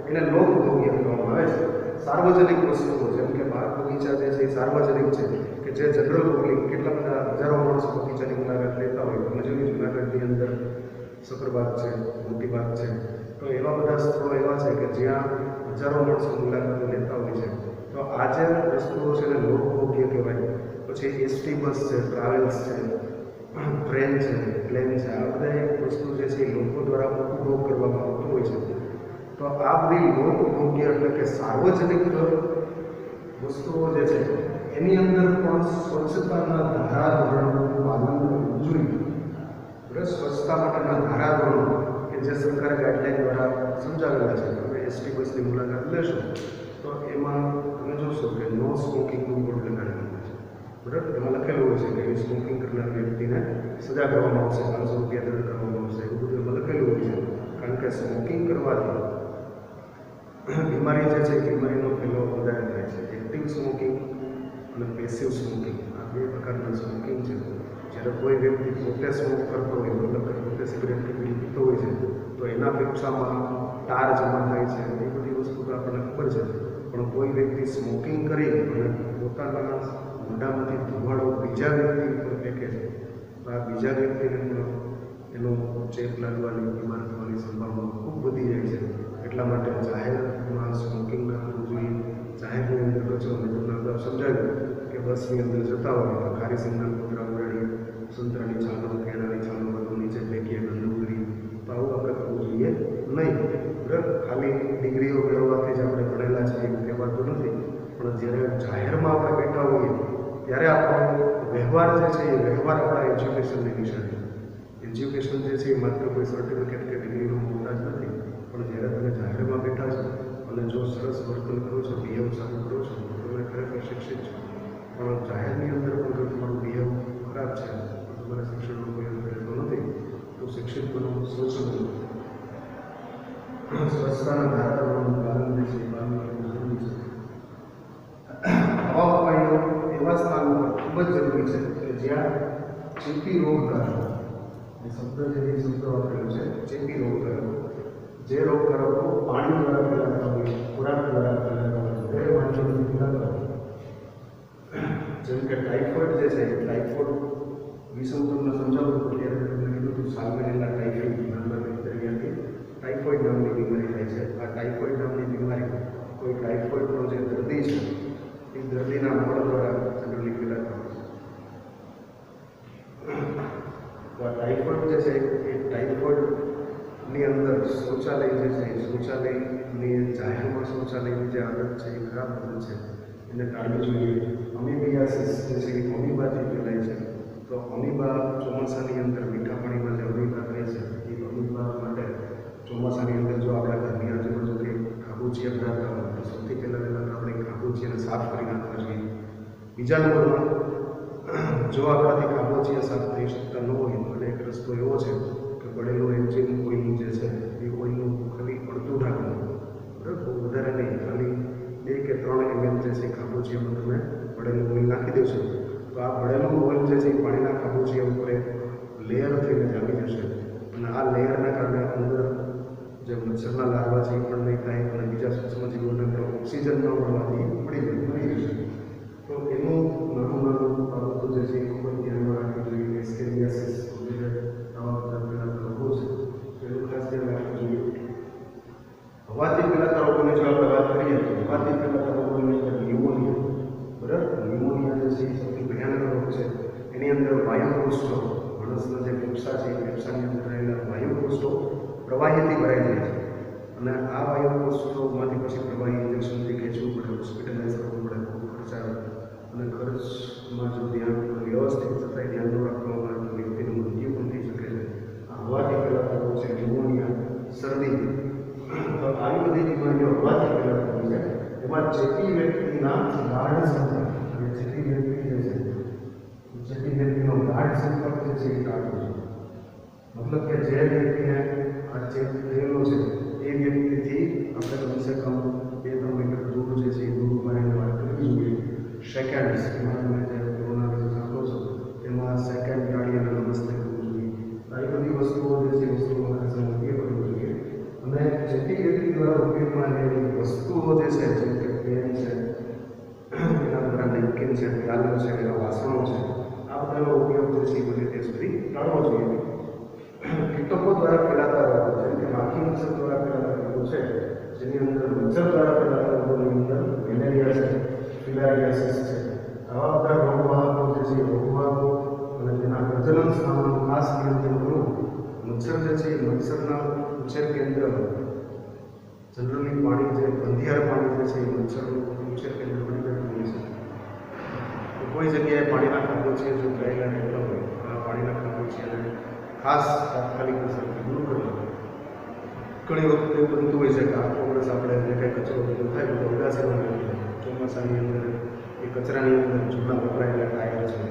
એને લોકભોગ્ય કહેવામાં આવે છે. સાર્વજનિક વસ્તુઓ જેમ કે બાગ બગીચા જે છે એ સાર્વજનિક છે કે જે જનરલ પબ્લિક કેટલા બધા હજારો માણસો બગીચાની મુલાકાત લેતા હોય. તમે જોયું જુનાગઢની અંદર સકરબાગ છે, મોટી બાગ છે, તો એવા બધા સ્થળો એવા છે કે જ્યાં હજારો માણસો મુલાકાત લેતા હોય છે. તો આ જે વસ્તુઓ છે એને લોકભોગ્ય કહેવાય. પછી એસટી બસ છે, ટ્રાવેલ્સ છે, ટ્રેન છે, પ્લેન છે, આ બધા એક વસ્તુ જે છે એ લોકો દ્વારા ઉપભોગ કરવામાં આવતો હોય છે. તો આ બધી લોકભોગ્ય એટલે કે સાર્વજનિક વસ્તુઓ જે છે એની અંદર પણ સ્વચ્છતાના ધારાધોરણોનું પાલન કરવું જોઈએ. સ્વચ્છતા માટેના ધારાધોરણો કે જે સરકારે ગાઈડલાઈન દ્વારા સમજાવેલા છે. તમે એસટી બસની મુલાકાત લેશો તો એમાં તમે જોશો કે નો સ્મોકિંગનું બોર્ડ લગાડેલું છે. બરાબર, એમાં લખેલું હોય છે કે સ્મોકિંગ કરનાર વ્યક્તિને સજા કરવામાં આવશે, 500 રૂપિયા દંડ કરવામાં આવશે, એવું બધું એમાં લખેલું હોય છે. કારણ કે સ્મોકિંગ કરવાથી બીમારી જે છે બીમારીનો ફેલાવો વધારે થાય છે. એક્ટિવ સ્મોકિંગ અને પેસિવ સ્મોકિંગ આ બે પ્રકારના સ્મોકિંગ છે. જ્યારે કોઈ વ્યક્તિ પોતે સ્મોક કરતો હોય મતલબ કે પોતે સિગરેટ કે બીડી પીતો હોય છે તો એના ફેફસામાં ટાર જમા થાય છે. એ બધી વસ્તુ તો આપણને ખબર છે. પણ કોઈ વ્યક્તિ સ્મોકિંગ કરી અને પોતાના મોઢામાંથી ધુમાડો બીજા વ્યક્તિ ઉપર ફેંકે છે તો આ બીજા વ્યક્તિને પણ એનો ચેપ લાગવાની બીમાર થવાની સંભાવના ખૂબ વધી જાય છે. એટલા માટે જાહેરમાં સ્મોકિંગ ના કરવું જોઈએ. જાહેરની અંદર કચરો મેં તમને અગાઉ સમજાવ્યું કે બસની અંદર જતા હોય તો ખારી સિંગના કોતરા ઉડાડીએ, સંતરાની છાલો, કેળાની છાલો બધું નીચે ફેંકીએ, ગંદુ કરીએ, તો આવું આપણે કરવું જોઈએ નહીં. બરાબર, ખાલી ડિગ્રીઓ મેળવવાથી જ આપણે ભણેલા છીએ એવું કહેવાતું નથી. પણ જ્યારે જાહેરમાં આપણે બેઠા હોઈએ ત્યારે આપણો વ્યવહાર જે છે એ વ્યવહાર આપણા એજ્યુકેશનની નિશાની છે. એજ્યુકેશન જે છે એ માત્ર કોઈ સર્ટિફિકેટ કે ડિગ્રીનો મુદ્દા જ નથી. પણ જ્યારે તમે જાહેરમાં બેઠા છો અને જો સરસ વર્તન કરો છો, બિહેવ સારું કરો છો તો તમે ખરેખર શિક્ષિત છો. પણ જાહેરની અંદર પણ જો તમારું બિહેવ ખરાબ છે તો તમારા શિક્ષણનો કોઈ રહેતો નથી. તો શિક્ષિત બનો, સ્વચ્છ બનો. સ્વચ્છતાના ધારાધોરણોનું પાલન જે છે એ પાલન કરવું જરૂરી છે. આવા ઉપાયો એવા સ્થાન પર ખૂબ જ જરૂરી છે કે જ્યાં ચેપી રોગચાળો એ શબ્દ છે એ શબ્દ વાપરેલો છે, ચેપી રોગચાળો. જે રોગચાળો પાણી દ્વારા ફેલાતા હોય, ખોરાક દ્વારા ફેલાતા હોય, બે વાંચોથી ફેલાતા હોય. જેમ કે ટાઇફોઇડ જે છે એ ટાઇફોઇડ વિશે હું તમને સમજાવું તો ત્યારે તમને કીધું હતું સાલ્મોનેલા ટાઇફોઇડ નામના બેક્ટેરિયાથી ટાઇફોઇડ નામની બીમારી થાય છે. આ ટાઇફોઇડ નામની બીમારી કોઈ ટાઇફોઇડનો જે દર્દી છે એ દર્દીના મળ દ્વારા જનરલી ફેલાતા હોય છે. તો આ ટાઇફોઇડ જે છે એ ટાઇફોઇડની અંદર શૌચાલય જે છે એ શૌચાલયની જાહેરમાં શૌચાલયની જે આદત છે એ ખરાબ આદત છે એને ટાળવી જોઈએ. અમીબિયાસિસ જે છે એ અમીબાથી ફેલાય છે. તો અમીબા ચોમાસાની અંદર મીઠા પાણીમાં જે અમીબા રહે છે એ અમીબા માટે ચોમાસાની અંદર જો આપણા ઘરની આજુબાજુ કંઈ ખાબોચિયા ભરાતા હોય તો સૌથી પહેલાં આપણે ખાબોચિયાને સાફ કરી નાખવા જોઈએ. બીજા નંબરમાં જો આપણાથી ખાબોચિયા સાફ થઈ શકતા ન હોય તો એક રસ્તો એવો છે કે પડેલું એન્જિન ઓઇલ જે છે એ ઓઇલનું ખાલી અડધું ઢાંકવું, બરાબર, વધારે નહીં, ખાલી 2 કે 3 ml જે છે ખાબોચિયામાં તમે પડેલું ઓઇલ નાખી દેશો તો આ પડેલું ઓઇલ જે છે એ પાણીના ખાબોચિયા ઉપર લેયર થઈને જામી જશે. અને આ લેયરના કારણે અંદર જે મચ્છરના લાર્વા છે એ પણ નહીં થાય અને બીજા સૂક્ષ્મજીવોને પણ ઓક્સિજન ન મળવાથી મળી જશે. તો એનું નાનું બાબતો જે છે એ ખૂબ જ ધ્યાનમાં રાખવું જોઈએ. એસ્કેરિયાસિસ વગેરે આવા બધા ફેલાતા રોગો છે એનું ખાસ ધ્યાન રાખવું જોઈએ. હવાથી ફેલાતા રોગોની જો આપણે વાત કરીએ તો હવાથી ફેલાતા રોગોની અંદર ન્યુમોનિયા, બરાબર, ન્યુમોનિયા જે છે એ સૌથી ભયાનક રોગ છે. એની અંદર વાયુકોષો, માણસના જે ફેફસા છે એ ફેફસાની અંદર રહેલા વાયુકોષો પ્રવાહીથી ભરાઈ જાય છે અને આ વાયુકોષોમાંથી પછી પ્રવાહી ઇન્જેક્શનથી ખેંચવું પડે, હોસ્પિટલાઇઝ કરવું પડે, ખૂબ ખર્ચ આવે અને ખર્ચમાં જો ધ્યાન વ્યવસ્થિત છતાંય ધ્યાન ન રાખવામાં આવે તો વ્યક્તિનું મૃત્યુ પણ થઈ શકે છે. આ હવાથી ફેલાતા રોગ છે ન્યુમોનિયા, શરદી. તો આવી બધી બીમારીઓ હવાથી ફેલાતા હોય છે. એમાં ચેપી વ્યક્તિના ગાઢ સંપર્ક, અને ચેપી વ્યક્તિ જે છે ચેપી વ્યક્તિનો ગાઢ સંપર્ક જે છે એ ટાળવો છે. મતલબ કે જે વ્યક્તિને આ ચેપ થયેલો છે એ વ્યક્તિથી આપણે કમસે કમ જેથી વ્યક્તિ દ્વારા ઉપયોગમાં લેવી વસ્તુઓ જે છે જેમ કે પેન છે, એના દ્વારા નેપકિન છે, પ્યાલો છે, એના વાસણો છે, આ બધાનો ઉપયોગ જે છે એ બને ત્યાં સુધી ટાળવો જોઈએ. કીટકો દ્વારા ફેલાતા રોગો જેમ કે માખી મચ્છર દ્વારા ફેલાતા રોગો છે, જેની અંદર મચ્છર દ્વારા ફેલાતા રોગોની અંદર મેલેરિયા છે, ફિલારિયાસિસ છે, આવા બધા રોગવાહકો જે છે રોગવાહકો અને તેના પ્રજનન સ્થાનોનું ખાસ નિયંત્રણ કરવું. મચ્છર જે છે એ મચ્છરના ઉછેર કેન્દ્ર જનરલી પાણી જે બંધિયાર પાણી જે છે એ મચ્છરનું ઉછેર કેન્દ્ર બની જતું હોય છે. તો કોઈ જગ્યાએ પાણીના ખાબોચિયા જો થયેલા રહેતા હોય આ પાણીના ખાબોચિયાને ખાસ તાત્કાલિક અસરથી દૂર કરવા. ઘણી વખત એવું બનતું હોય છે કે આખો વર્ષ આપણે જે કંઈ કચરો બધો થાય બધો ઉદાસીમાં રહી જાય. ચોમાસાની અંદર એ કચરાની અંદર જૂના વપરાયેલા ટાયર છે,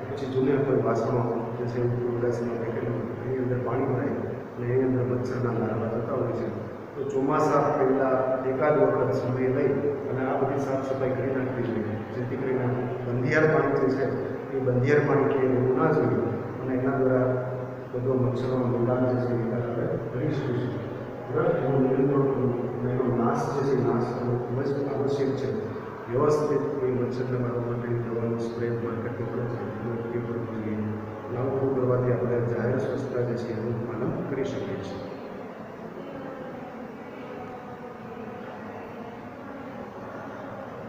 પછી જૂના કોઈ વાસણો જે છે ઉદાસીમાં ફેંકેલું એની અંદર પાણી ભરાય અને એની અંદર મચ્છરના લાર્વા થતા હોય છે. તો ચોમાસા પહેલાં એકાદ વખત સમય લઈ અને આ બધી સાફ સફાઈ કરી નાખવી જોઈએ, જેથી કરીને બંધિયાર પાણી જે છે એ બંધિયાર પાણી કે એવું ના જોઈએ અને એના દ્વારા બધો મચ્છરનો નિદાન જે છે નિકાલ આપણે કરી શકીશું. બરાબર, એનું નિયંત્રણ કરવું અને એનો નાશ જે છે નાશ કરવો ખૂબ જ આવશ્યક છે. વ્યવસ્થિત એ મચ્છરને મારવા માટેની દવાનો સ્પ્રે